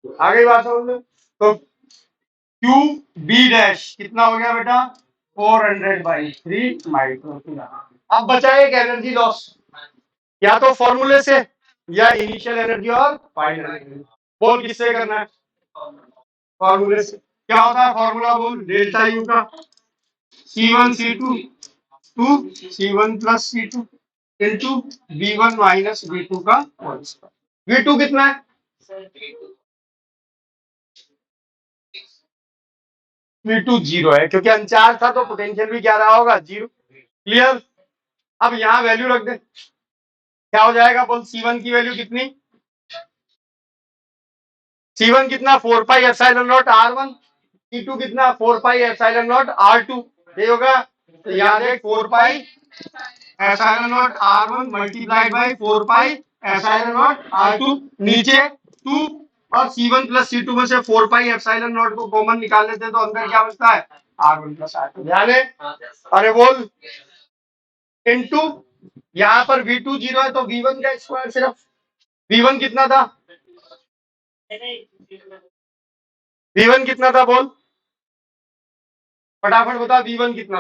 Speaker 1: आगे बात समझ लो। तो क्यू बी डैश कितना हो गया बेटा, 400/3 माइक्रो कूलम। अब बचा एक एनर्जी लॉस, या तो फॉर्मूले से या इनिशियल एनर्जी और फाइनल एनर्जी। बोल किससे करना है, फॉर्मूले से। क्या होता है फॉर्मूला, बोल डेल्टा यू का C1 C2 to C1 plus C2 into V1 minus V2 का होल स्क्वायर। V2 कितना है, V2 जीरो है, क्योंकि अनचार्ज था तो पोटेंशियल भी क्या रहा होगा, जीरो। क्लियर। अब यहाँ वैल्यू रख दे, क्या हो जाएगा, बोल C1 की वैल्यू कितनी, C1 कितना 4 pi epsilon not R1, C2 कितना 4 पाई एप्सिलॉन नॉट R2, ये होगा। तो याद है 4 pi epsilon not R1 multiplied by 4 pi epsilon not R2, नीचे 2, और C1 प्लस C2 में से 4 पाई एप्सिलॉन नॉट को कॉमन निकाल लेते हैं, तो अंदर क्या बचता है, R1 प्लस R2। ध्यान है, अरे बोल इनटू, यहाँ पर V2 जीरो है तो V1 का स्क्वायर सिर्फ, V1 कितना था, V1 कितना था बोल, फटाफट बता V1 कितना।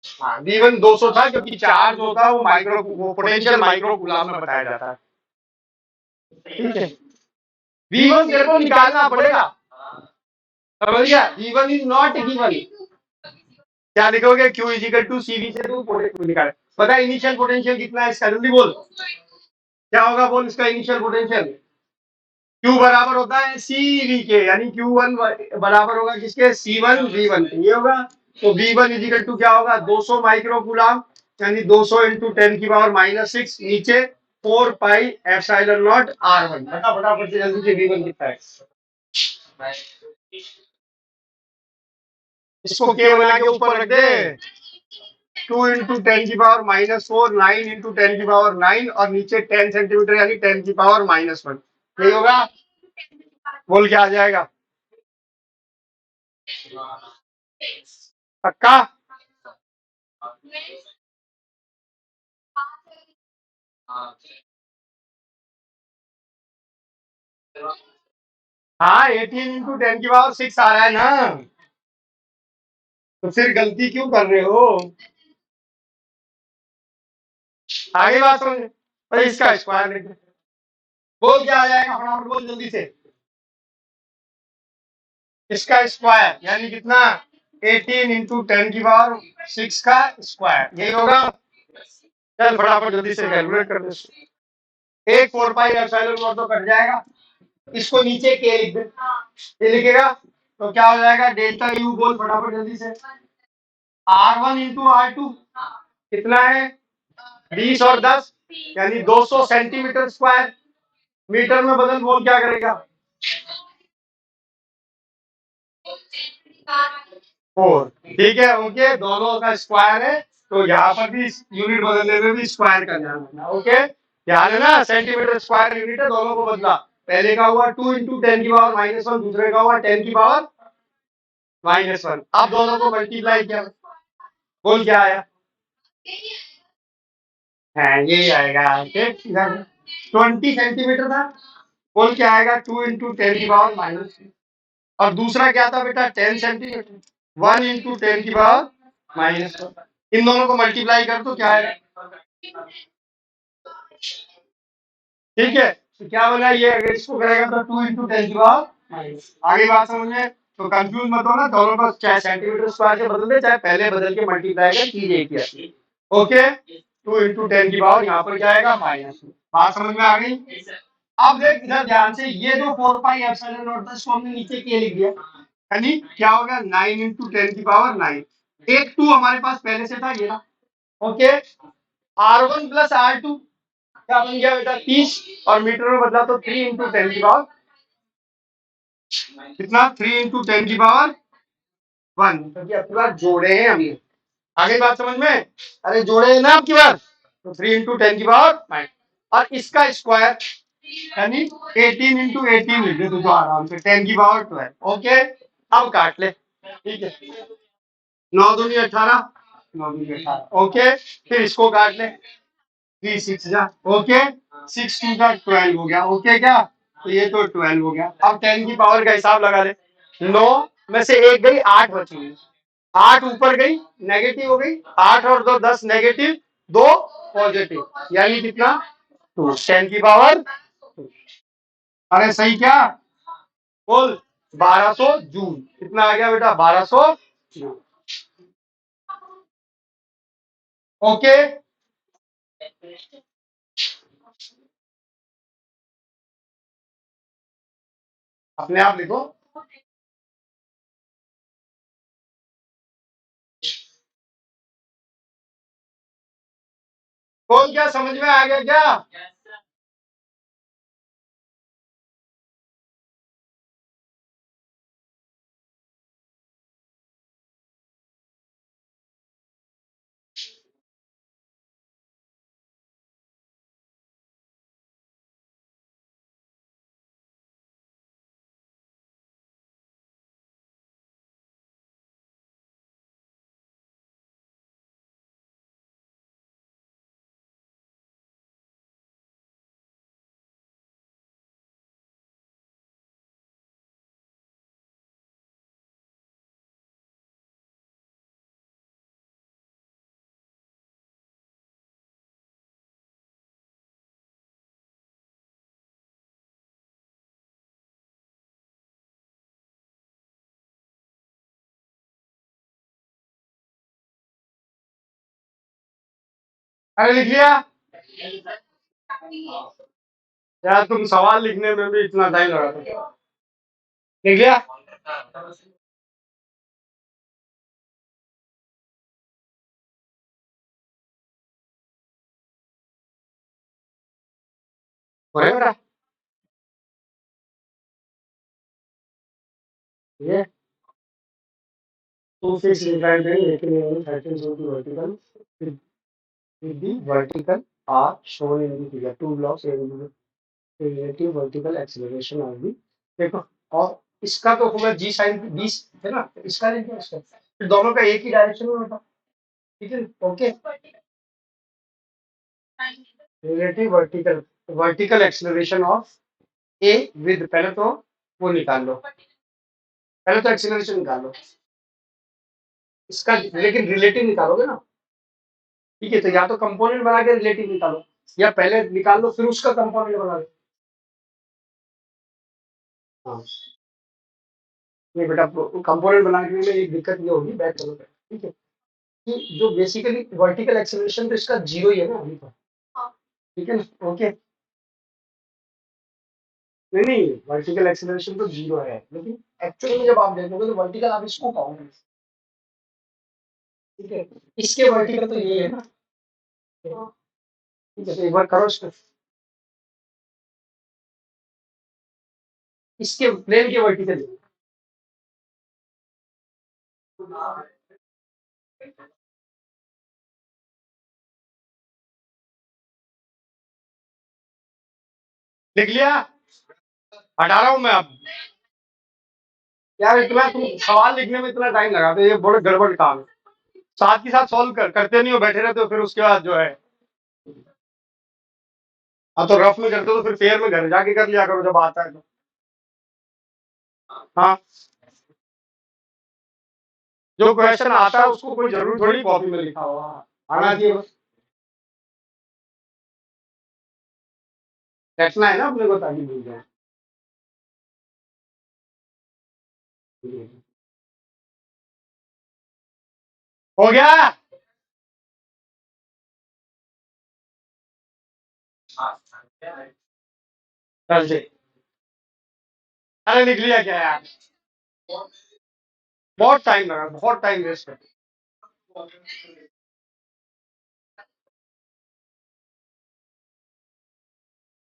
Speaker 1: हाँ, V1 200 था, क्योंकि चार्ज होता है वो माइक्रो, वो पोटेंशियल माइक्रो कूलम में बताया जाता है। ठीक है, V1 तेरे को निकालना पड़ेगा, समझ गया। V1 इज नॉट गिवन, क्या लिखोगे, Q इजिकल टू CV से तू पोटेंशियल निकाल। पता है इनिशियल पोटेंशियल कितना है इसका, जल्दी बोल क्या होगा, बोल इसका इनिशियल पोटेंशियल। Q बराबर होता है CV के, यानी Q1 बराबर होगा किसके, C1 V1 के, ये होगा। तो V1 इजिकल टू क्या होगा, 200 माइक्रो कूलम, यानी 200 इंटू 10⁻⁻6, नीचे 4 पाई एप्सिलॉन नॉट R1। बता फटाफट से जल्दी से V1 कितना है। इसको K बना के ऊपर रख दे, 2 इंटू 10⁻⁻4, 9 इंटू 10⁻9, और नीचे 10 सेंटीमीटर यानी 10⁻⁻1, यही होगा। बोल क्या आ जाएगा, पक्का। हाँ, 18 इंटू 10⁻6 आ रहा है ना, तो फिर गलती क्यों कर रहे हो, आगे बात समझ, अरे इसका स्क्वायर लिख दे। बोल क्या आ जाएगा, फटाफट बोल जल्दी से, इसका स्क्वायर यानी कितना, 18 इंटू 10⁻6 का स्क्वायर, यही होगा। चल फटाफट जल्दी से कैलकुलेट कर दे, एक 4 पाई एप्सिलॉन नॉट तो कट जाएगा, इसको नीचे के लिख दे, ये लिखेगा तो क्या हो जाएगा, डेल्टा यू, बोल फटाफट जल्दी से, R1 इंटू R2 कितना है, 20 और 10 यानी 200 सेंटीमीटर स्क्वायर। मीटर में बदल, बोल क्या करेगा? 4। ठीक है, ओके, दोनों का स्क्वायर है, तो यहाँ पर भी यूनिट बदलने में भी स्क्वायर का ध्यान रखना। ओके, ध्यान है ना, सेंटीमीटर स्क्वायर यूनिट है, दोनों को बदला। पहले का हुआ 2 इंटू 10⁻⁻1, दूसरे का हुआ 10⁻⁻1। अब दोनों को मल्टीप्लाई किया, बोल क्या आया? हाँ, यही आएगा। 20 सेंटीमीटर था, बोल क्या आएगा? 2 इंटू 10⁻⁻। और दूसरा क्या था बेटा? 10 सेंटीमीटर, 1 इंटू 10⁻⁻1। इन दोनों को मल्टीप्लाई कर तो क्या आएगा? ठीक है, तो क्या बना ये? अगर इसको करेगा तो 2 इंटू 10⁻⁻। आगे बात समझ में? तो कंफ्यूज मत होना, दोनों को चाहे सेंटीमीटर स्क्वायर से बदल दे, चाहे पहले बदल के मल्टीप्लाई कर, चीज एक ही आती है। ओके, 2 इंटू 10⁻, यहाँ पर क्या आएगा? माइनस। बात समझ में आ गई? अब देख इधर ध्यान से, ये जो 4 पाई एप्सिलॉन नॉट था, इसको हमने नीचे के लिख दिया, यानी क्या हो गया? 9 इंटू 10⁻9। एक 2 हमारे पास पहले से था, ये ना। ओके, R1 प्लस R2 क्या बन गया बेटा? 30। और मीटर में बदला तो 3 इंटू 10⁻, कितना? 3 इंटू 10⁻1। क्योंकि आपकी बार जोड़े हैं अभी। आगे बात समझ में? अरे जोड़े हैं ना आपकी बार, तो 3 इंटू 10⁻9। और इसका स्क्वायर यानी 18 इंटू 18 लिख दे तो आराम से 10⁻12। ओके, अब काट ले। ठीक है, 9 दूनी 18, 9 दूनी 18। ओके, फिर इसको काट ले, 3 6 जा। ओके, 6 2 का 12 हो गया। ओके क्या? तो ये तो 12 हो गया। अब 10 की पावर का हिसाब लगा ले। 9 में से एक गई, 8 बची। 8 ऊपर गई, नेगेटिव हो गई। 8 और 2 10, नेगेटिव 2 पॉजिटिव, यानी कितना? 2। 10 की पावर, अरे सही क्या? बोल, 1200 जूल। कितना आ गया बेटा? 1200 जूल। ओके, अपने आप लिखो। बोल, क्या समझ में आ गया क्या? अरे लिख लिया यार, तुम सवाल लिखने में भी इतना टाइम लगा था। लिख लिया? हो रहा है बेटा? ये 2 6 inclined plane, making angle 13 so the vertical with the vertical are shown in the figure. Two blocks relative vertical acceleration of the, देखो, और इसका तो होगा जी साइन 20 है ना, तो इसका लिख दो, इसका फिर दोनों का एक ही डायरेक्शन में होता। ठीक है, okay. Relative vertical, vertical acceleration of A with, पहले तो वो निकाल लो, पहले तो एक्सेलरेशन निकाल लो इसका, लेकिन रिलेटिव निकालोगे ना। ठीक है, तो या तो कंपोनेंट बना के रिलेटिव निकालो, या पहले निकाल लो फिर उसका कंपोनेंट बना लो। हाँ, नहीं बेटा, कंपोनेंट बनाने में एक दिक्कत ये होगी, बैक करो। ठीक है, कि जो बेसिकली वर्टिकल एक्सेलरेशन तो इसका जीरो ही है ना अभी तो। ठीक है ना, ओके। नहीं नहीं, वर्टिकल एक्सेलरेशन तो जीरो है, लेकिन एक्चुअली में जब आप देखोगे तो वर्टिकल आप इसको कहोगे। ठीक है, इसके वर्टिकल तो ये है ना। ठीक है, तो एक बार करो इसको, इसके प्लेन के वर्टिकल लिख लिया, हटा रहा हूं मैं अब। यार इतना तुम सवाल लिखने में इतना टाइम लगाते हो, ये बड़े गड़बड़ काम है। साथ ही साथ सॉल्व करते नहीं हो, बैठे रहते हो, फिर उसके बाद जो है, अब तो रफ में करते हो तो फिर फेयर में घर जाके कर लिया करो जब आता है तो। हाँ, जो क्वेश्चन आता है उसको कोई जरूरी थोड़ी कॉपी में लिखा हुआ आना चाहिए, बस रखना है ना अपने को ताकि मिल जाए। हो गया, चल से। अरे लिख लिया क्या यार, बहुत टाइम लगा, बहुत टाइम वेस्ट कर।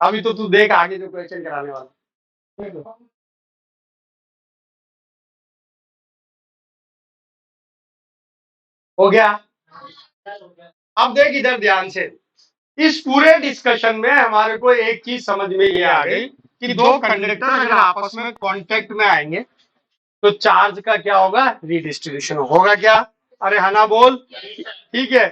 Speaker 1: अभी तो तू देख आगे जो क्वेश्चन कराने वाला। हो गया, अब देख इधर ध्यान से, इस पूरे डिस्कशन में हमारे को एक चीज समझ में ये आ गई कि दो कंडक्टर अगर आपस में कांटेक्ट में आएंगे तो चार्ज का क्या होगा, रिडिस्ट्रीब्यूशन होगा क्या। अरे हना बोल, ठीक है।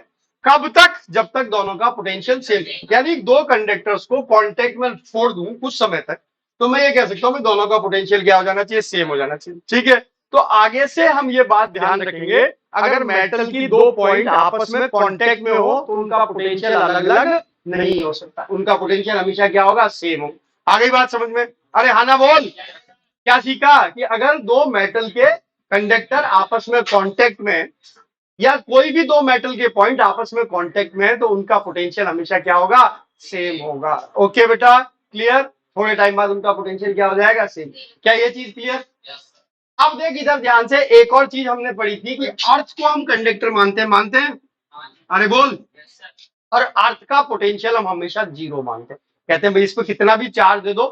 Speaker 1: कब तक, जब तक दोनों का पोटेंशियल सेम, यानी दो कंडक्टर्स को कांटेक्ट में छोड़ दूं कुछ समय तक, तो मैं ये कह सकता हूं कि दोनों का पोटेंशियल क्या हो जाना चाहिए, सेम हो जाना चाहिए। ठीक है, तो आगे से हम ये बात ध्यान रखेंगे, अगर मेटल की दो पॉइंट आपस में कांटेक्ट में हो तो उनका पोटेंशियल अलग अलग नहीं हो सकता, उनका पोटेंशियल हमेशा क्या होगा, सेम हो। आ गई बात समझ में। अरे हाना बोल, क्या सीखा कि अगर दो मेटल के कंडक्टर आपस में कांटेक्ट में, या कोई भी दो मेटल के पॉइंट आपस में कांटेक्ट में है तो उनका पोटेंशियल हमेशा क्या होगा, सेम होगा। ओके बेटा, क्लियर। थोड़े टाइम बाद उनका पोटेंशियल क्या हो जाएगा, सेम। क्या ये चीज क्लियर। अब देख इधर ध्यान से, एक और चीज हमने पढ़ी थी कि अर्थ को हम कंडक्टर मानते हैं। अरे बोल, और अर्थ का पोटेंशियल हम हमेशा जीरो मानते हैं। कहते हैं भाई इसको कितना भी चार्ज दे दो,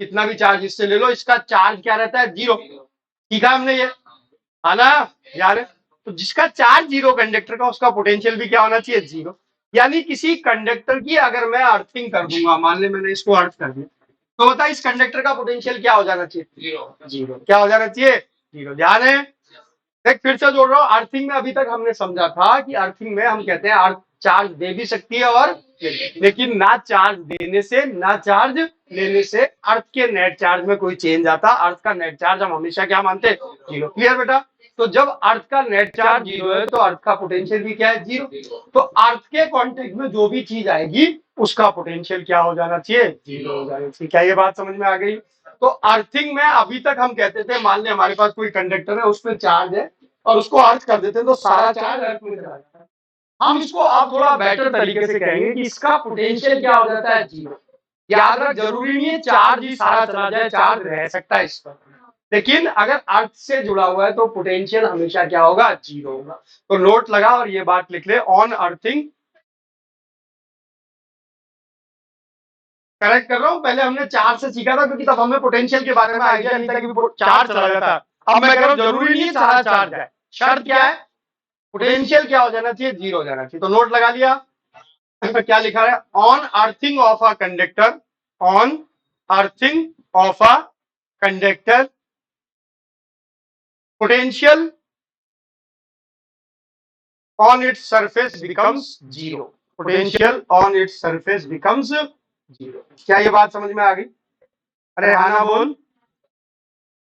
Speaker 1: कितना भी चार्ज इससे ले लो, इसका चार्ज क्या रहता है, जीरो। सीखा हमने ये, है ना यार। तो जिसका चार्ज जीरो कंडक्टर का, उसका पोटेंशियल भी क्या होना चाहिए, जीरो। यानी किसी कंडक्टर की अगर मैं अर्थिंग कर दूंगा, मान ले मैंने इसको अर्थ कर दिया, तो बता इस कंडक्टर का पोटेंशियल क्या हो जाना चाहिए, जीरो। जीरो क्या हो जाना चाहिए, जीरो। ध्यान है, देख फिर से जोड़ रहा हूं। अर्थिंग में अभी तक हमने समझा था कि अर्थिंग में हम कहते हैं अर्थ चार्ज दे भी सकती है और लेकिन ना चार्ज देने से ना चार्ज लेने से अर्थ के नेट चार्ज में कोई चेंज आता, अर्थ का नेट चार्ज हम हमेशा क्या मानते हैं, जीरो। क्लियर बेटा। तो जब अर्थ का नेट चार्ज जीरो है तो अर्थ का पोटेंशियल भी क्या है, जीरो। तो अर्थ के कांटेक्ट में जो भी चीज आएगी उसका पोटेंशियल क्या हो जाना चाहिए, जीरो हो जाना चाहिए। क्या ये बात समझ में आ गई। तो अर्थिंग में अभी तक हम कहते थे, मान ले हमारे पास कोई कंडक्टर है, उसमें चार्ज है और उसको अर्थ कर देते हैं तो सारा चार्ज अर्थ में चला जाता है। हम इसको आप थोड़ा बेटर तरीके से कहेंगे कि इसका पोटेंशियल क्या हो जाता है, जीरो। याद रख, जरूरी नहीं है चार्ज ही सारा चला जाए, चार्ज रह सकता है इस पर, लेकिन अगर अर्थ से जुड़ा हुआ है तो पोटेंशियल हमेशा क्या होगा, जीरो होगा। तो नोट लगा और ये बात लिख ले, ऑन अर्थिंग, करेक्ट कर रहा हूं, पहले हमने चार्ज से सीखा था क्योंकि तब हमें पोटेंशियल के बारे में आइडिया नहीं था कि चार्ज चला जाता है। अब मैं कह रहा हूं जरूरी नहीं है सारा चार्ज है, शर्त क्या है, पोटेंशियल क्या हो जाना चाहिए, जीरो हो जाना चाहिए। तो नोट लगा लिया। क्या लिखा है, on earthing of a conductor, on earthing of a conductor potential on its surface becomes zero, potential on its surface becomes zero। क्या ये बात समझ में आ गई। अरे हाना बोल,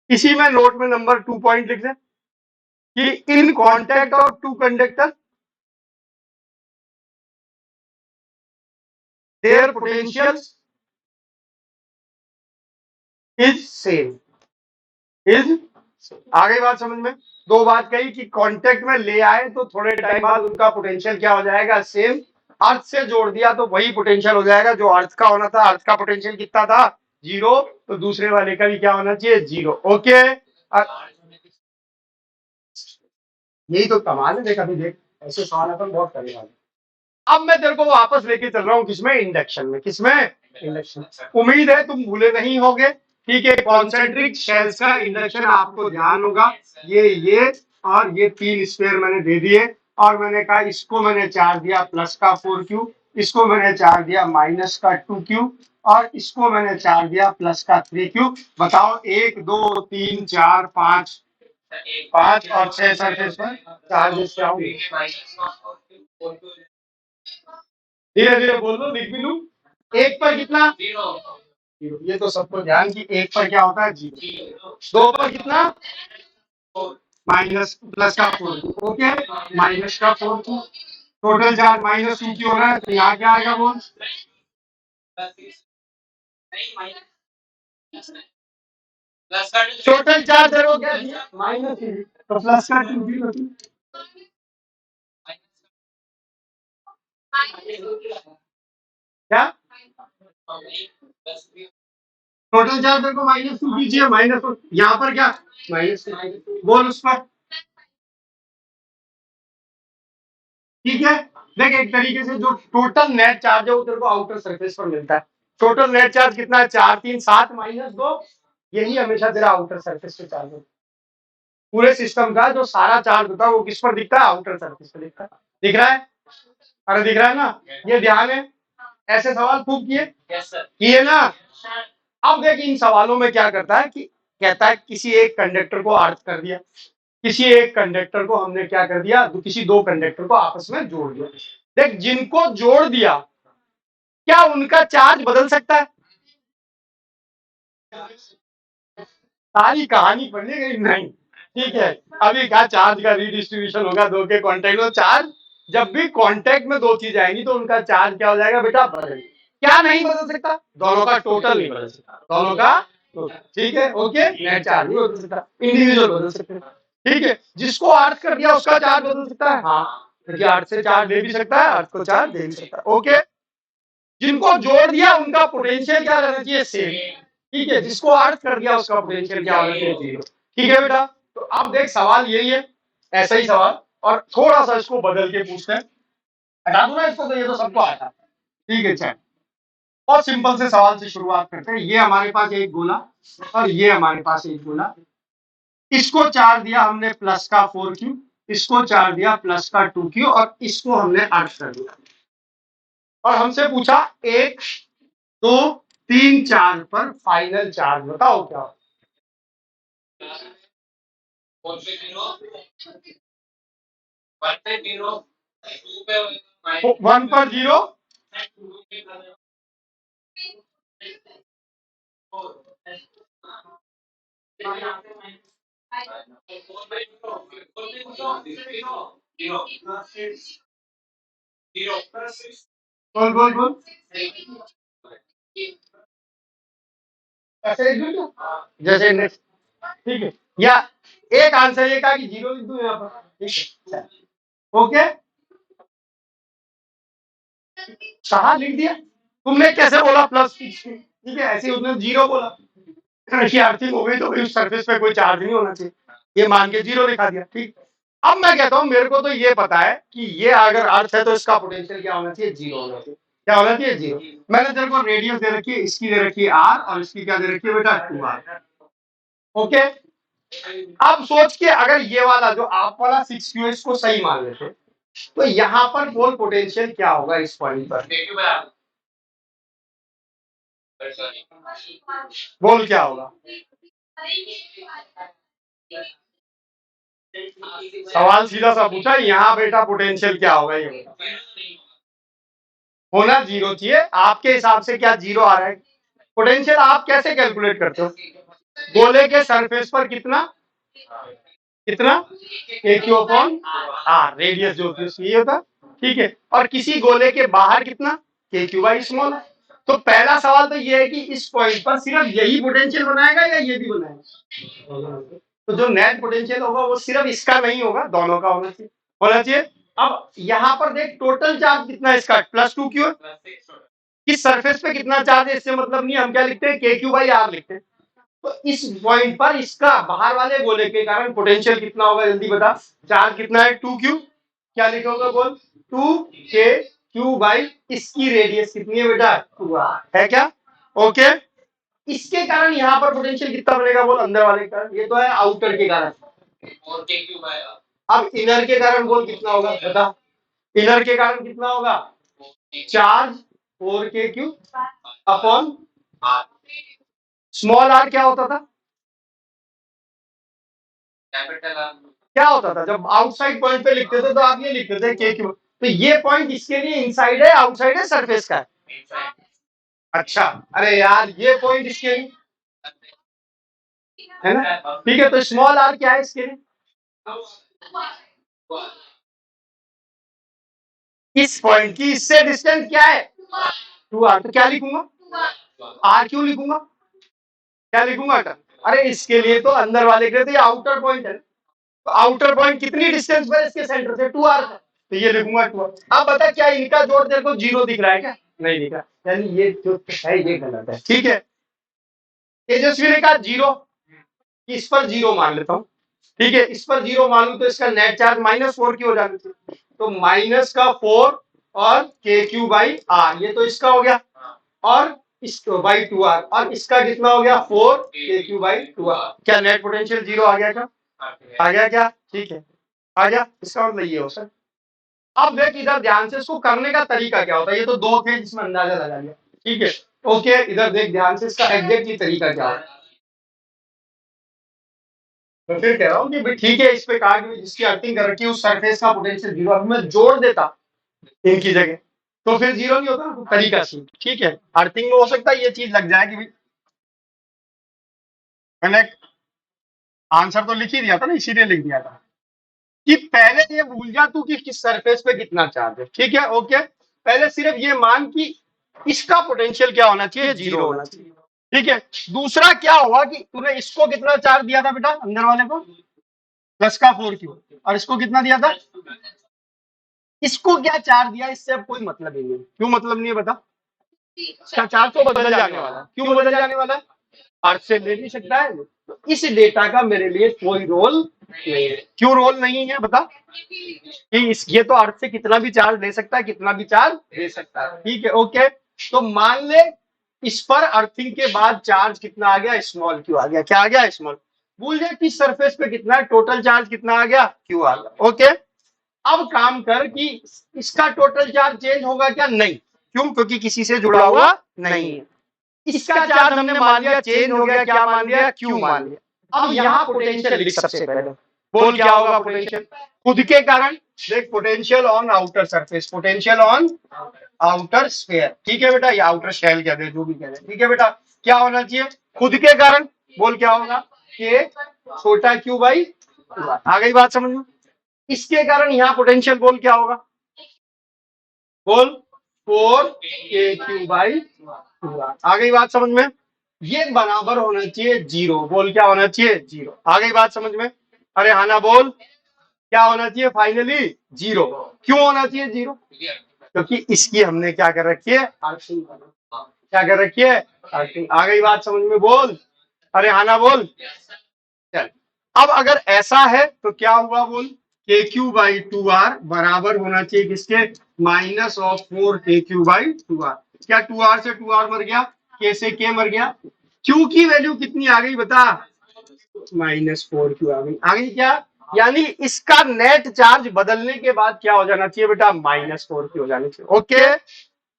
Speaker 1: इसी में नोट में नंबर 2 पॉइंट लिख दे कि in contact of two conductor there potential is same, is. आ गई बात समझ में। दो बात कही कि कांटेक्ट में ले आए तो थोड़े टाइम बाद उनका पोटेंशियल क्या हो जाएगा, सेम। अर्थ से जोड़ दिया तो वही पोटेंशियल हो जाएगा जो अर्थ का होना था। अर्थ का पोटेंशियल कितना था, जीरो, तो दूसरे वाले का भी क्या होना चाहिए, जीरो। ओके, यही तो कमाल है। देख अभी देख, ऐसे सवाल अपन बहुत करेंगे। अब मैं तेरे को वापस लेके चल रहा हूँ किसमें, इंडक्शन में। किसमें? इंडक्शन। उम्मीद है तुम भूले नहीं होगे। ठीक है, कॉन्सेंट्रिक शेल्स का इंडक्शन आपको ध्यान होगा। ये और ये 3 स्क्वायर मैंने दे दिए, और मैंने कहा इसको मैंने चार्ज दिया प्लस का 4Q, इसको मैंने चार्ज दिया माइनस का 2Q, और इसको मैंने चार्ज दिया प्लस का 3Q। बताओ 1 2 3 4 5, 5 और 6 सरफेस पर चार्जेस क्या होंगे? धीरे धीरे बोल लो, लिख भी लूं। 1 पर कितना? 0। ये तो सबको ध्यान की 1 पर क्या होता है? 0। 2 पर कितना? माइनस प्लस का 4। ओके, माइनस का 4। टोटल चार्ज माइनस 2 की हो रहा है, तो यहाँ क्या आएगा बोल? टोटल चार्ज देखो क्या दिया? माइनस, तो प्लस का 2 क्या? टोटल चार्ज देखो -2 कीजिए, माइनस, यहाँ पर क्या? माइनस बोल उस पर। ठीक है, देख एक तरीके से जो टोटल नेट चार्ज है वो तेरे को आउटर सरफेस पर मिलता है। टोटल नेट चार्ज कितना है? 4 3 7 -2। यही हमेशा तेरा आउटर सरफेस पे चार्ज होता है। पूरे सिस्टम का जो सारा चार्ज होता है वो किस पर दिखता है? आउटर सरफेस पे दिखता है। दिख रहा है? अरे दिख रहा है ना? ये ध्यान है। ऐसे सवाल खूब किए, किए ना? अब देख इन सवालों में क्या करता है कि कहता है किसी एक कंडक्टर को अर्थ कर दिया, किसी एक कंडक्टर को हमने क्या कर दिया, किसी 2 कंडक्टर को आपस में जोड़ दिया। देख जिनको जोड़ दिया, क्या उनका चार्ज बदल सकता है? सारी कहानी पढ़नी गई नहीं। ठीक है, अभी क्या चार्ज का रीडिस्ट्रीब्यूशन होगा 2 के कांटेक्ट में। चार्ज जब भी कांटेक्ट में 2 चीज आएंगी तो उनका चार्ज क्या हो जाएगा बेटा? बदल। क्या नहीं बदल सकता? दोनों का टोटल नहीं बदल सकता, दोनों का टोटल। ठीक है, ओके, नेट चार्ज नहीं बदल सकता, इंडिविजुअल बदल सकते हैं। ठीक है, जिसको अर्थ कर दिया उसका चार्ज बदल सकता है। हाँ, क्योंकि अर्थ से चार्ज दे भी सकता है, अर्थ को चार्ज दे भी सकता है। ओके, जिनको जोड़ दिया उनका पोटेंशियल क्या रहना चाहिए? सेम। ठीक है, जिसको अर्थ कर दिया उसका पोटेंशियल क्या होना चाहिए? 0। ठीक है बेटा, तो अब देख सवाल यही है, ऐसा ही सवाल, और थोड़ा सा इसको बदल के पूछते हैं। हटा दो ना इसको, तो ये तो सबको आता है। ठीक है, चल बहुत सिंपल से सवाल से शुरुआत करते हैं। ये हमारे पास एक गोला और ये हमारे पास एक गोला, इसको चार्ज दिया हमने प्लस का 4Q, इसको चार्ज दिया प्लस का 2Q, और इसको हमने अर्थ कर दिया, और हमसे पूछा 1 2 3 4 पर फाइनल चार्ज बताओ क्या? 1 पर 0, बोल बोल बोल। ऐसे लिख दूं? जैसे नेक्स्ट। ठीक है, या एक आंसर ये कहा कि 0 लिख दूं यहाँ पर। ठीक है, ओके, कहा लिख दिया। तुमने कैसे बोला प्लस? ठीक है, ऐसे उसने 0 बोला कि अर्थिंग हो गई, तो उस सरफेस पे कोई चार्ज नहीं होना चाहिए, ये मान के 0 दिखा दिया। ठीक, अब मैं कहता हूं मेरे को तो ये पता है कि ये अगर अर्थ है तो इसका पोटेंशियल क्या होना चाहिए? 0 होना चाहिए। क्या होना चाहिए? 0। मैंने तेरे को रेडियस दे रखी है, इसकी दे रखी है R, और इसकी क्या दे रखी है बेटा? 2R। ओके, अब सोच के अगर ये वाला जो आप वाला 6Q इसको सही मान लेते तो यहाँ पर पोल पोटेंशियल क्या होगा इस पॉइंट पर? बोल क्या होगा? सवाल सीधा सा पूछा, यहाँ बेटा पोटेंशियल क्या होगा ये बता। होना 0 चाहिए। आपके हिसाब से क्या 0 आ रहा है? पोटेंशियल आप कैसे कैलकुलेट करते हो? गोले के सरफेस पर कितना कितना KQ अपॉन R, रेडियस जो होती है ये होता। ठीक है, और किसी गोले के बाहर कितना? KQ by small. तो पहला सवाल तो ये है कि इस पॉइंट पर सिर्फ यही पोटेंशियल बनाएगा या ये भी बनाएगा? तो जो नेट पोटेंशियल होगा वो सिर्फ इसका नहीं होगा, दोनों का होना चाहिए, होना चाहिए। अब यहाँ पर देख टोटल चार्ज कितना है इसका? +2Q। किस सरफेस पे कितना चार्ज है इससे मतलब नहीं, हम क्या लिखते हैं? KQ बाई R लिखते हैं। तो इस पॉइंट पर इसका बाहर वाले गोले के कारण पोटेंशियल कितना होगा? जल्दी बता। चार्ज कितना है? 2Q। क्या लिखोगे बोल? 2KQ क्यू बाई इसकी रेडियस कितनी है बेटा, 2r है क्या, ओके। इसके कारण यहाँ पर पोटेंशियल कितना बनेगा बोल, अंदर वाले का, ये तो है आउटर के कारण, अब इनर के कारण बोल कितना होगा बता, इनर के कारण कितना होगा, charge 4k³ upon small r क्या होता था, क्या होता था, जब आउटसाइड पॉइंट पे लिखते थे तो आप ये लिखते थे k³, तो ये पॉइंट इसके लिए इनसाइड है आउटसाइड है सरफेस का है, अच्छा, अरे यार ये पॉइंट इसके लिए है ना, ठीक है, तो स्मॉल r क्या है इसके लिए, इस पॉइंट की इससे डिस्टेंस क्या है 2r, तो क्या लिखूंगा, r क्यों लिखूंगा, क्या लिखूंगा, अरे इसके लिए तो अंदर वाले के लिए तो ये आउटर पॉइंट है, तो आउटर पॉइंट कितनी डिस्टेंस पर इसके सेंटर से 2r, तो ये लिखूंगा 2r। अब बता क्या इनका जोड़ तेरे को 0 दिख रहा है क्या, नहीं दिख रहा, यानी ये जो है ये गलत है, ठीक है। तेजस्वी ने कहा 0, इस पर 0 मान लेता हूं, ठीक है, इस पर 0 मानूं तो इसका नेट चार्ज -4 की हो जानी चाहिए, तो माइनस का 4 और k³ बाई r, ये तो इसका हो गया, और इसको बाई 2r, और इसका कितना हो गया 4k³ बाई 2r, क्या नेट पोटेंशियल 0 आ गया क्या, आ गया क्या, ठीक है आ गया, इसका मतलब ये हो सर। अब देख इधर ध्यान से, इसको करने का तरीका क्या होता है, ये तो 2 थे जिसमें अंदाजा लगा लिया, ठीक है, ओके, इधर देख ध्यान से, इसका एग्जैक्टली तरीका क्या होता है, तो फिर कह रहा हूँ कि भाई ठीक है, इस पे कहा कि जिसकी अर्थिंग कर रखी है उस सरफेस का पोटेंशियल 0, अब मैं जोड़ देता इनकी जगह तो फिर 0 नहीं होता, तो तरीका सी, ठीक है, अर्थिंग में हो सकता है ये चीज लग जाए कि भाई मैंने आंसर तो लिख ही दिया था ना, इसीलिए लिख दिया था कि पहले ये भूल जा तू कि किस सरफेस पे कितना चार्ज है, ठीक है, ओके, पहले सिर्फ ये मान कि इसका पोटेंशियल क्या होना चाहिए, 0 होना चाहिए, ठीक है। दूसरा क्या हुआ कि तूने इसको कितना चार्ज दिया था बेटा, अंदर वाले को प्लस का 4q, और इसको कितना दिया था, इसको क्या चार्ज दिया, इससे अब कोई मतलब ही नहीं, क्यों मतलब नहीं है बता, इसका चार्ज तो बदल जाने वाला है, क्यों बदल जाने वाला है, अर्थ से ले नहीं सकता है, तो इस डेटा का मेरे लिए कोई रोल नहीं है, क्यों रोल नहीं है बता, कि इस ये तो अर्थ से कितना भी चार्ज ले सकता है, कितना भी चार्ज ले सकता है, ठीक है, ओके। तो मान ले इस पर अर्थिंग के बाद चार्ज कितना आ गया, स्मॉल क्यू आ गया, क्या आ गया, स्मॉल, भूल जाए किस सरफेस पे कितना है, टोटल चार्ज कितना आ गया, क्यू आ गया, ओके। अब काम कर कि इसका टोटल चार्ज चेंज होगा क्या, नहीं, क्यों, क्योंकि किसी से जुड़ा हुआ नहीं है, इसका चार्ज हमने मान लिया चेंज हो गया, क्या मान लिया, क्यू मान लिया। अब यहाँ पोटेंशियल लिख सबसे पहले, बोल क्या होगा पोटेंशियल, खुद के कारण, देख potential on outer surface, potential on outer sphere, ठीक है बेटा, ये आउटर शेल कह दे, जो भी कह दे, ठीक है बेटा, क्या होना चाहिए, खुद के कारण, बोल क्या होगा, के छोटा क्यू बाई, आ गई बात समझ में, इसके कारण यहाँ पोटेंशियल बोल क्या होगा, बोल 4k³ बाई, आ गई बात समझ में, ये बराबर होना चाहिए 0, बोल क्या होना चाहिए 0, आ गई बात समझ में, अरे हाँ ना बोल, क्या होना चाहिए फाइनली 0, क्यों होना चाहिए 0, क्योंकि इसकी हमने क्या कर रखी है, अर्थिंग, क्या कर रखी है, अर्थिंग, आ गई बात समझ में, बोल, अरे हाँ ना बोल, चल। अब अगर ऐसा है तो क्या हुआ बोल, k³ बाई 2r बराबर होना चाहिए किसके, -4k³ बाई 2r, क्या 2r से 2r मर गया, k से k मर गया, q की वैल्यू कितनी आ गई बता, -4q आ गई क्या, यानी इसका नेट चार्ज बदलने के बाद क्या हो जाना चाहिए बेटा, -4q हो जाना चाहिए, ओके।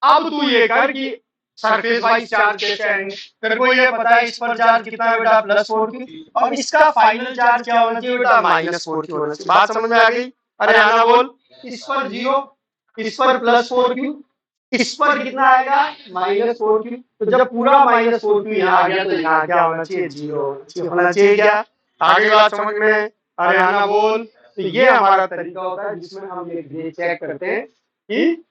Speaker 1: अब तू ये कर कि सरफेस वाइज चार्ज कैसे आएंगे, तेरे को ये पता है इस पर चार्ज कितना है बेटा, +4q, और इसका फाइनल चार्ज क्या होना चाहिए बेटा, -4q होना चाहिए, बात समझ में आ गई, अरे आना बोल, इस पर 0, इस पर +4q, इस पर कितना आएगा, -4q, तो जब पूरा -4q यहाँ आ गया तो यहाँ क्या होना चाहिए, 0 होना चाहिए, क्या आगे बात समझ में, अरे आना बोल, तो ये हमारा तरीका होता है जिसमें हम ये चेक करते हैं कि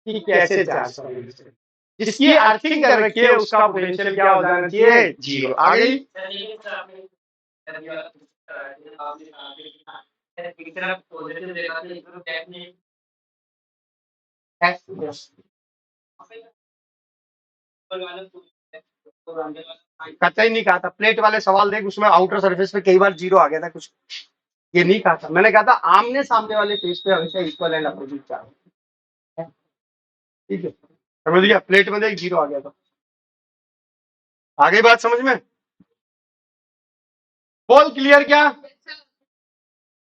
Speaker 1: कैसे चार्ज करेंगे, जिसकी अर्थिंग कर रखी है उसका पोटेंशियल क्या हो जाना चाहिए, 0, आ गई, कतई नहीं कहा था, प्लेट वाले सवाल देख उसमें आउटर सरफेस पे कई बार 0 आ गया था कुछ, ये नहीं कहा था, मैंने कहा था आमने सामने वाले फेस पे हमेशा इक्वल एंड अपोजिट चार्ज, ठीक है, समझ गया, प्लेट में एक जीरो आ गया था। आगे बात समझ में? बोल क्लियर क्या?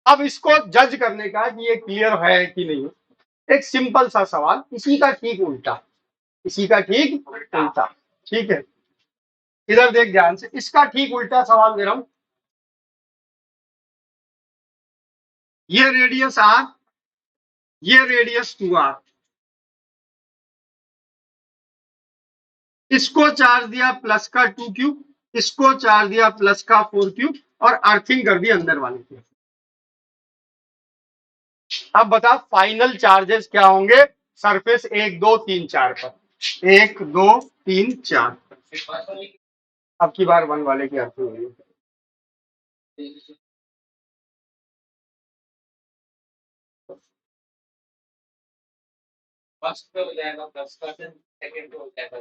Speaker 1: अब इसको जज करने का कि ये क्लियर है कि नहीं, एक सिंपल सा सवाल, इसी का ठीक उल्टा, इसी का ठीक उल्टा। ठीक है, इधर देख ध्यान से, इसका ठीक उल्टा सवाल दे रहा हूं। ये रेडियस आर, ये रेडियस 2r, इसको चार्ज दिया प्लस का 2q, इसको चार्ज दिया प्लस का 4q, और अर्थिंग कर दी अंदर वाले की। अब बता फाइनल चार्जेस क्या होंगे सरफेस 1 2 3 4 पर, 1 2 3 4। अब की बार 1 वाले की अर्थिंग होगी। फर्स्ट पे हो जाएगा प्लस का, सेकंड पे हो जाएगा।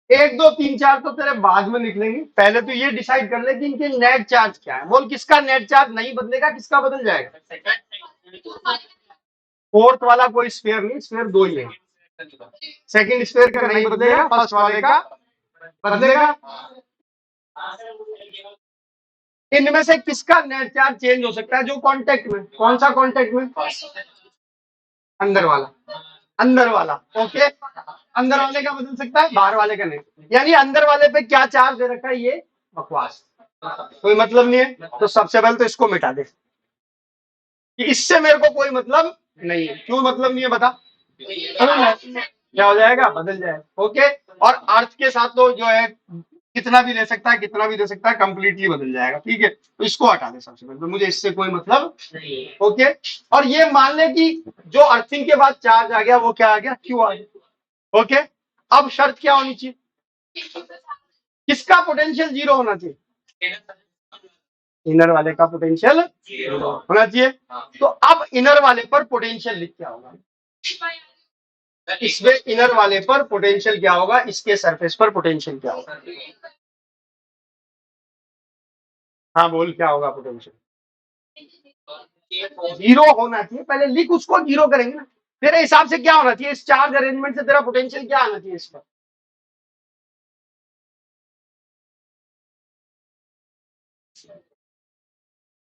Speaker 1: 1 2 3 4 तो तेरे बाद में निकलेंगे, पहले तो ये डिसाइड कर ले कि इनके नेट चार्ज क्या है। बोल किसका नेट चार्ज नहीं बदलेगा, किसका बदल जाएगा? फोर्थ वाला कोई स्फीयर नहीं, स्फीयर दो ही है। सेकंड स्फीयर का नहीं बदलेगा, फर्स्ट वाले का बदलेगा। इनमें से किसका नेट चार्ज चेंज हो सकता है? जो कांटेक्ट में, कौन सा कांटेक्ट में? अंदर वाला, अंदर वाला। ओके, अंदर वाले का बदल सकता है, बाहर वाले का नहीं। यानी अंदर वाले पे क्या चार्ज दे रखा है, ये बकवास, कोई मतलब नहीं है। तो सबसे पहले तो इसको मिटा दे कि इससे मेरे को कोई मतलब नहीं है। क्यों मतलब नहीं है बता? क्या हो जाएगा? बदल जाएगा। ओके, और अर्थ के साथ तो जो है कितना भी ले सकता है, कितना भी दे सकता है, कंप्लीटली बदल जाएगा। ठीक है, तो इसको हटा दे सबसे पहले, तो मुझे इससे कोई मतलब नहीं है। ओके, और ये मान ले कि जो अर्थिंग के बाद चार्ज आ गया वो क्या आ गया? क्यू आ गया। ओके, अब शर्त क्या होनी चाहिए? किसका पोटेंशियल जीरो होना चाहिए? इनर वाले का पोटेंशियल होना चाहिए। तो अब इनर वाले पर पोटेंशियल लिख क्या होगा? इसमें इनर वाले पर पोटेंशियल क्या होगा, इसके सरफेस पर पोटेंशियल क्या होगा? हाँ बोल, क्या होगा पोटेंशियल? जीरो होना चाहिए, पहले लिख, उसको जीरो करेंगे ना। तेरे हिसाब से क्या होना चाहिए इस चार्ज अरेंजमेंट से? तेरा पोटेंशियल क्या आना चाहिए इस पर?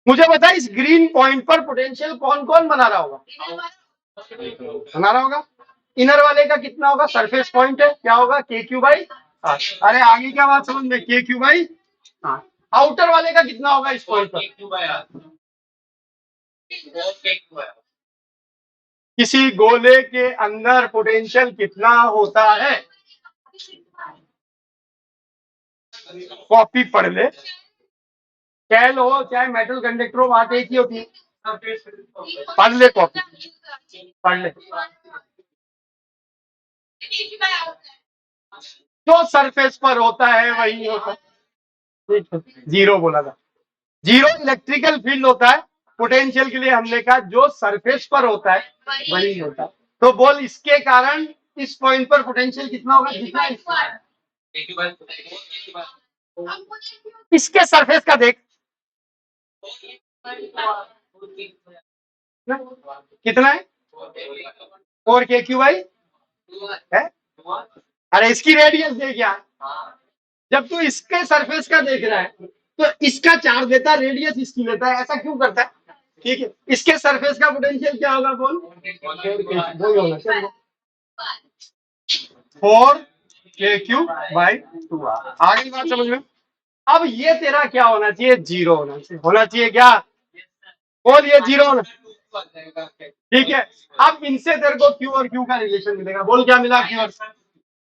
Speaker 1: मुझे बता, इस ग्रीन पॉइंट पर पोटेंशियल कौन कौन बना रहा होगा? बना रहा होगा। इनर वाले का कितना होगा? सरफेस पॉइंट है, क्या होगा? के क्यू बाई। अरे आगे क्या बात समझ में? के क्यू बाई। आउटर वाले का कितना होगा इस पॉइंट पर? किसी गोले के अंदर पोटेंशियल कितना होता है? कॉपी पढ़ ले, कैल हो चाहे मेटल कंडक्टर हो, बात एक ही होती है। पढ़ ले, कॉपी पढ़ ले। जो सरफेस पर होता है वही होता है। जीरो बोला था, जीरो इलेक्ट्रिकल फील्ड होता है। पोटेंशियल के लिए हमने कहा जो सरफेस पर होता है वही होता है। तो बोल इसके कारण इस पॉइंट पर पोटेंशियल कितना होगा? जितना इसके सरफेस का देख कितना है, 4 kq/, है। अरे इसकी रेडियस देख यार, जब तू इसके सरफेस का देख रहा है तो इसका चार्ज देता है, रेडियस इसकी लेता है, ऐसा क्यों करता है? ठीक है, इसके सरफेस का पोटेंशियल क्या होगा बोल? वही होना चाहिए, 4 kq/2r। आगे बात समझ में? अब ये तेरा क्या होना चाहिए? जीरो होना चाहिए। होना चाहिए क्या? बोल, ये जीरो होना। ठीक है, अब इनसे तेरे को क्यू और क्यू का रिलेशन मिलेगा। बोल क्या मिला? क्यू और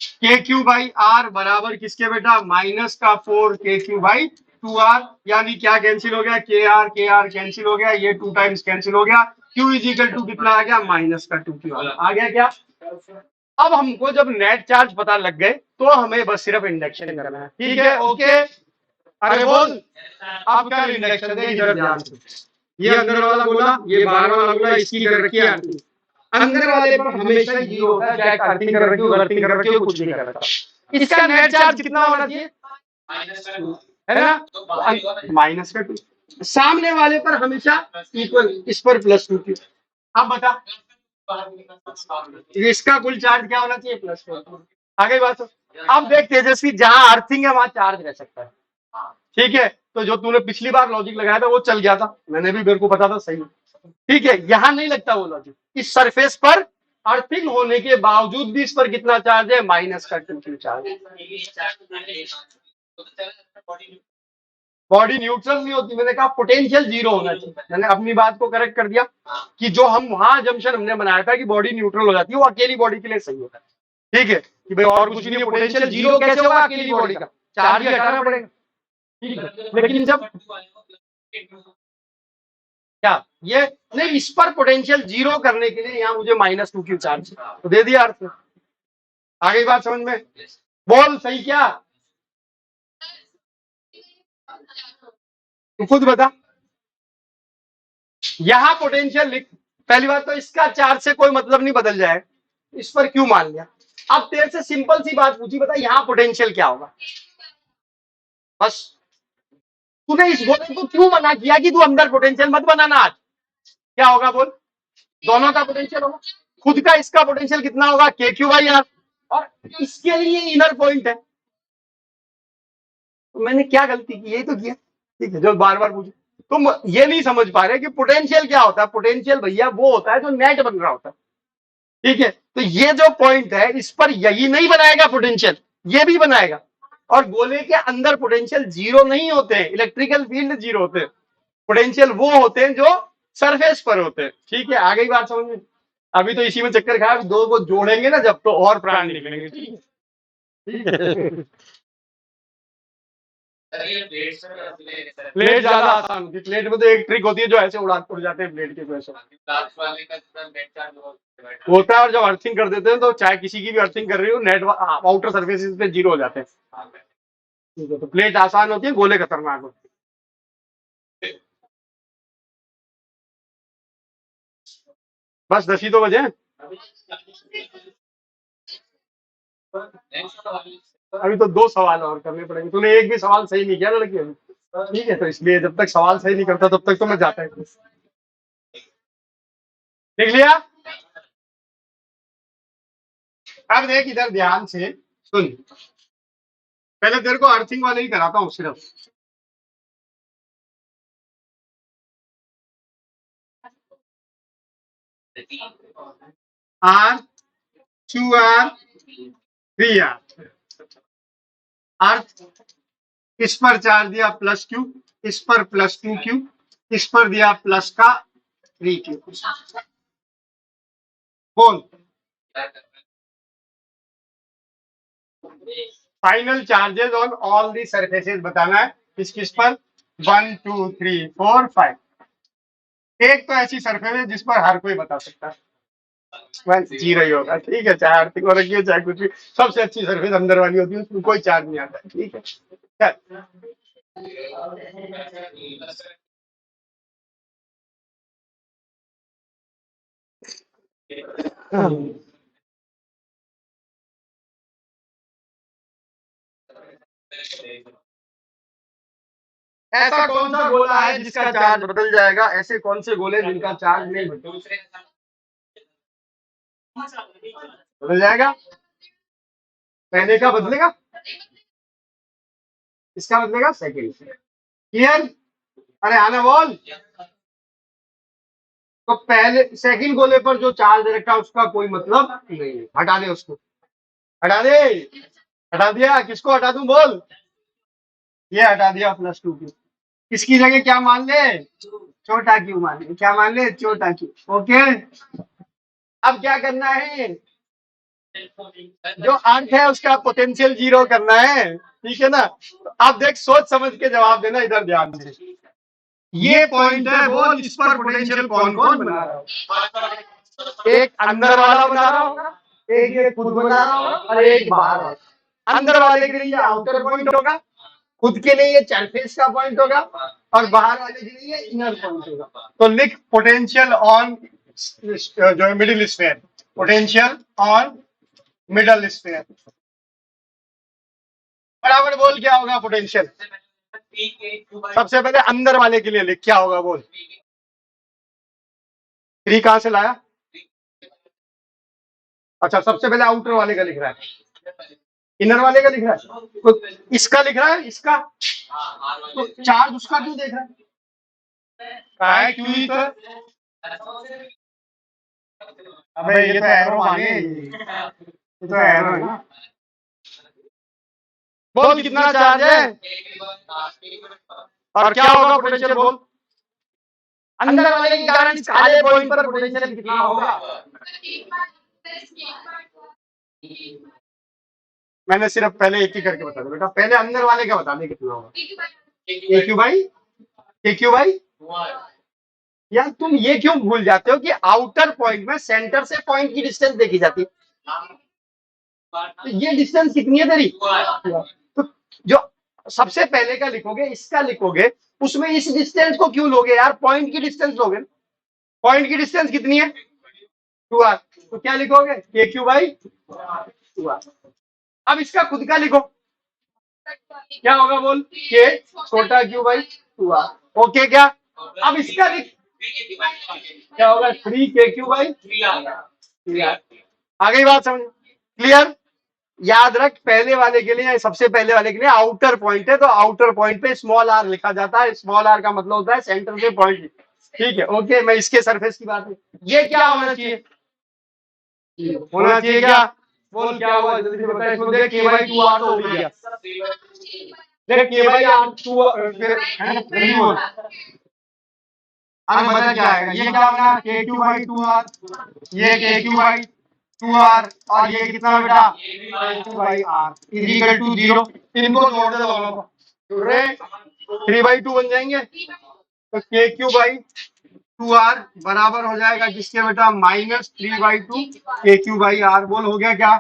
Speaker 1: के क्यू बाई आर बराबर किसके बेटा? माइनस का 4 kq/2r। यानी क्या कैंसिल हो गया? के आर कैंसिल हो गया, ये 2 टाइम्स कैंसिल हो गया। क्यू इज इक्वल टू कितना आ गया? माइनस का 2q आ गया। क्या? अब हमको जब नेट चार्ज पता लग गए तो हमें बस सिर्फ इंडक्शन करना है। ठीक है, ओके। अरे बोल, अब क्या इंडक्शन है? इधर ध्यान से, ये अंदर वाला बोला, ये बाहर वाला बोला, इसकी कर रखी है अर्थिंग। अंदर वाले पर हमेशा जीरो होता है, चाहे अर्थिंग कर रखी हो, अर्थिंग कर रखी हो, कुछ नहीं कर रखा। इसका नेट चार्ज कितना होना चाहिए? है ना, माइनस का 2, सामने वाले पर हमेशा इक्वल, इस पर प्लस 2 क्यू। अब बता इसका कुल चार्ज क्या होना चाहिए, +4। आगे बात हो। अब देख तेजस्वी, जहां अर्थिंग है वहां चार्ज रह सकता है, ठीक है। तो जो तूने पिछली बार लॉजिक लगाया था वो चल गया था, मैंने भी मेरे को पता था सही, ठीक है। यहां नहीं लगता वो लॉजिक, इस सरफेस पर अर्थिंग होने के बावजूद भी इस पर कितना चार्ज है, माइनस का 2 क्यू चार्ज। बॉडी न्यूट्रल नहीं होती, मैंने कहा पोटेंशियल जीरो होना चाहिए। मैंने अपनी बात को करेक्ट कर दिया कि जो हम वहां जंक्शन हमने बनाया था कि बॉडी न्यूट्रल हो जाती है, वो अकेली बॉडी के लिए सही होता है, ठीक है। कि भाई और कुछ नहीं है, पोटेंशियल जीरो कैसे होगा अकेली बॉडी का, चार्ज ही हटाना पड़ेगा, ठीक है। लेकिन जब क्या ये नहीं, इस पर पोटेंशियल जीरो करने के लिए यहाँ मुझे -2 क्यू चार्ज तो दे दिया अर्थ। आगे बात समझ में, बोल सही क्या, तू खुद बता। यहां पोटेंशियल लिख, पहली बात तो इसका चार्ज से कोई मतलब नहीं बदल जाए, इस पर क्यों मान लिया। अब तेरे से सिंपल सी बात पूछी, बता यहां पोटेंशियल क्या होगा, बस। तूने इस गोले को क्यों मना किया कि तू अंदर पोटेंशियल मत बनाना आज, क्या होगा बोल, दोनों का पोटेंशियल होगा, खुद का इसका पोटेंशियल कितना होगा, के क्यू बाई आर, और इसके लिए इनर पॉइंट है। तो मैंने क्या गलती की, यही तो किया, ठीक है। जो बार बार पूछे तुम ये नहीं समझ पा रहे कि पोटेंशियल क्या होता है। पोटेंशियल भैया वो होता है जो नेट बन रहा होता है, ठीक है। तो ये जो पॉइंट है इस पर यही नहीं बनाएगा पोटेंशियल, ये भी बनाएगा। और गोले के अंदर पोटेंशियल जीरो नहीं होते हैं, इलेक्ट्रिकल फील्ड जीरो होते हैं, पोटेंशियल वो होते हैं जो सरफेस पर होते हैं, ठीक है। आगे की बात समझ में, अभी तो इसी में चक्कर खा, दो को जोड़ेंगे ना जब, तो और प्राण निकलेंगे, ठीक है, ठीक है। प्लेट ज्यादा आसान होती है, प्लेट में तो एक ट्रिक होती है जो ऐसे उड़ जाते हैं प्लेट के वैसे होता है। और जब अर्थिंग कर देते हैं तो चाहे किसी की भी अर्थिंग कर रही हो, नेट आउटर सर्फेसिस पे जीरो हो जाते हैं, ठीक है। तो प्लेट आसान होती है, गोले खतरनाक होते हैं। बस 10 ही तो बजे हैं। अभी तो 2 सवाल और करने पड़ेंगे, तूने एक भी सवाल सही नहीं किया लड़की अभी, ठीक है। तो इसलिए जब तक सवाल सही नहीं करता तब तक तो मैं जाता है। देख लिया, अब देख इधर ध्यान से सुन, पहले तेरे को अर्थिंग वाले ही कराता हूँ सिर्फ। R 2R 3R, अर्थ इस पर चार्ज दिया +Q, इस पर +2Q, इस पर दिया प्लस का 3Q। बोल final charges on all the surfaces बताना है, किस किस पर, 1 2 3 4 5। एक तो ऐसी सरफेस है जिस पर हर कोई बता सकता है, वह जीरो ही होगा, ठीक है। चाहे आर्थिक हो रखी है चाहे कुछ भी, सबसे अच्छी सर्विस अंदर वाली होती है, उसमें कोई चार्ज नहीं आता, ठीक है। चल ऐसा कौन सा गोला है जिसका चार्ज बदल जाएगा, ऐसे कौन से गोले जिनका चार्ज नहीं बदल जाएगा, पहले का बदलेगा, इसका बदलेगा सेकंड, क्लियर। अरे आना बोल। तो पहले सेकंड गोले पर जो चार्ज रखा उसका कोई मतलब नहीं है, हटा दे उसको, हटा दे, हटा दिया, किसको हटा दूं बोल, ये हटा दिया +2 क्यू, इसकी जगह क्या मान ले, छोटा क्यू मान ले, क्या मान ले, छोटा क्यू, ओके। अब क्या करना है, जो अर्थ है उसका पोटेंशियल जीरो करना है, ठीक है ना। अब देख सोच समझ के जवाब देना, इधर ध्यान से, ये पॉइंट है, बोल इस पर पोटेंशियल कौन कौन बना रहा है, एक अंदर वाला बना रहा होगा, एक ये खुद बना रहा होगा, और एक बाहर होगा। अंदर वाले के लिए आउटर पॉइंट होगा, खुद के लिए ये सरफेस का पॉइंट होगा, और बाहर वाले के लिए इनर पॉइंट होगा। तो लिख पोटेंशियल ऑन जो middle sphere, potential on middle sphere, बराबर बोल क्या होगा पोटेंशियल, सबसे पहले अंदर वाले के लिए लिख, क्या होगा बोल। 3 कहां से लाया? अच्छा, सबसे पहले आउटर वाले का लिख रहा है, इनर वाले का लिख रहा है, तो इसका लिख रहा है, इसका तो चार्ज उसका क्यों देख रहा है? कहा है क्यों ही तो? अबे ये तो एरो माने, ये तो एरो है ना। बोल कितना चार्ज है और क्या होगा पोटेंशियल बोल। अंदर वाले के कारण इस काले पॉइंट पर पोटेंशियल कितना होगा? मैंने सिर्फ पहले एक ही करके बता दिया बेटा, पहले अंदर वाले का बता दे कितना होगा। A q by, a q by. यार तुम ये क्यों भूल जाते हो कि आउटर पॉइंट में सेंटर से पॉइंट की डिस्टेंस देखी जाती है, तो ये डिस्टेंस कितनी है तेरी? तो जो सबसे पहले का लिखोगे, इसका लिखोगे, उसमें इस डिस्टेंस को क्यों लोगे यार? पॉइंट की डिस्टेंस लोगे। पॉइंट की डिस्टेंस कितनी है? 2r। तो क्या लिखोगे? के क्यू बाई 2r। अब इसका खुद का लिखो, क्या होगा बोल? के छोटा क्यू बाई 2r। ओके क्या? अब इसका लिख, क्या होगा? 3 के क्यू बाई 3r। आ गई बात समझ? क्लियर? याद रख, पहले वाले के लिए, सबसे पहले वाले के लिए आउटर पॉइंट है, तो आउटर पॉइंट पे स्मॉल आर लिखा जाता है। स्मॉल आर का मतलब होता है सेंटर से पॉइंट। ठीक है, ओके। मैं इसके सरफेस की बात है, ये क्या होना चाहिए? होना चाहिए क्या? बोल क्या हुआ जल्दी से बता। इसमें देख, के बाई 2r तो हो गया। देख के बाई r 2 जल्दी बोल। अरे बता क्या आएगा? ये क्या होगा? के क्यू बाई 2r, ये के क्यू बाई 2r, और ये कितना बेटा? K Q by r is equal to 0। इनको जोड़ दे दोनों को, जोड़ रहे 3/2 बन जाएंगे। तो के क्यू बाई 2r बराबर हो जाएगा किसके बेटा? -3/2 के क्यू बाई r। बोल हो गया क्या?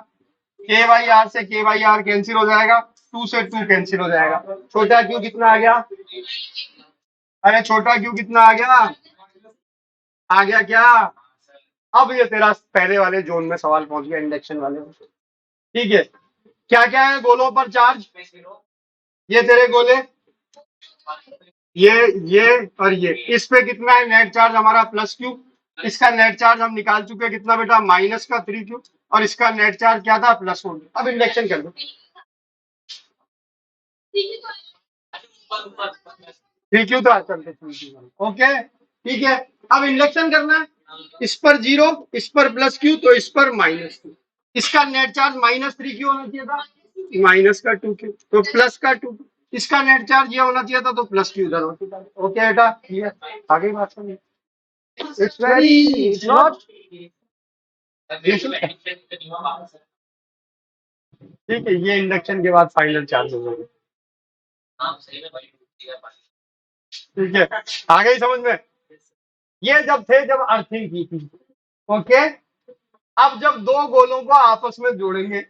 Speaker 1: के बाई आर से के बाई आर कैंसिल हो जाएगा, 2 से 2 कैंसिल हो जाएगा। छोटा क्यू कितना आ गया? अरे छोटा क्यू कितना आ गया? आ गया क्या? अब ये तेरा पहले वाले जोन में सवाल पहुंच गया, इंडक्शन वाले में। ठीक है, क्या क्या है गोलों पर चार्ज? ये तेरे गोले, ये और ये। इस पे कितना है नेट चार्ज हमारा? Plus Q. इसका नेट चार्ज हम निकाल चुके हैं, कितना बेटा? -3 क्यू। और इसका नेट चार्ज क्या था? +1। अब इंडक्शन कर दो। 3 क्यू था, चलते 3 क्यू। ओके ठीक है, अब इंडक्शन करना है। इस पर 0, इस पर प्लस क्यू, तो इस पर -2। इसका नेट चार्ज -3 क्यू होना चाहिए था, माइनस का 2 क्यू, तो प्लस का 2। इसका नेट चार्ज ये होना चाहिए था, तो प्लस क्यू इधर होती था। ओके बेटा, क्लियर? आगे बात समझ? It's very easy, it's not. ठीक है, ये इंडक्शन के बाद फाइनल चार्ज हो जाएगा। ठीक है, आ गई समझ में? ये जब थे, जब अर्थिंग की थी। ओके, अब जब दो गोलों को आपस में जोड़ेंगे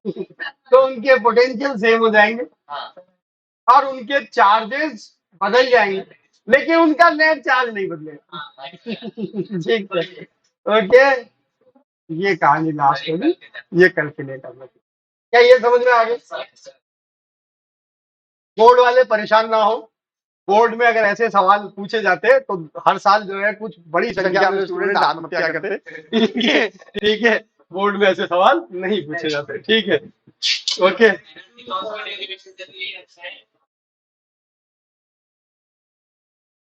Speaker 1: तो उनके पोटेंशियल सेम हो जाएंगे और उनके चार्जेस बदल जाएंगे, लेकिन उनका नेट चार्ज नहीं बदलेगा। ठीक है, ओके। ये कहानी लास्ट होगी, ये कैलकुलेट करना। क्या ये समझ में आ गया? बोर्ड वाले परेशान ना हो, बोर्ड में अगर ऐसे सवाल पूछे जाते तो हर साल जो है कुछ बड़ी संख्या में स्टूडेंट आत्महत्या करते। ठीक है, बोर्ड में ऐसे सवाल नहीं पूछे जाते। ठीक है, ओके।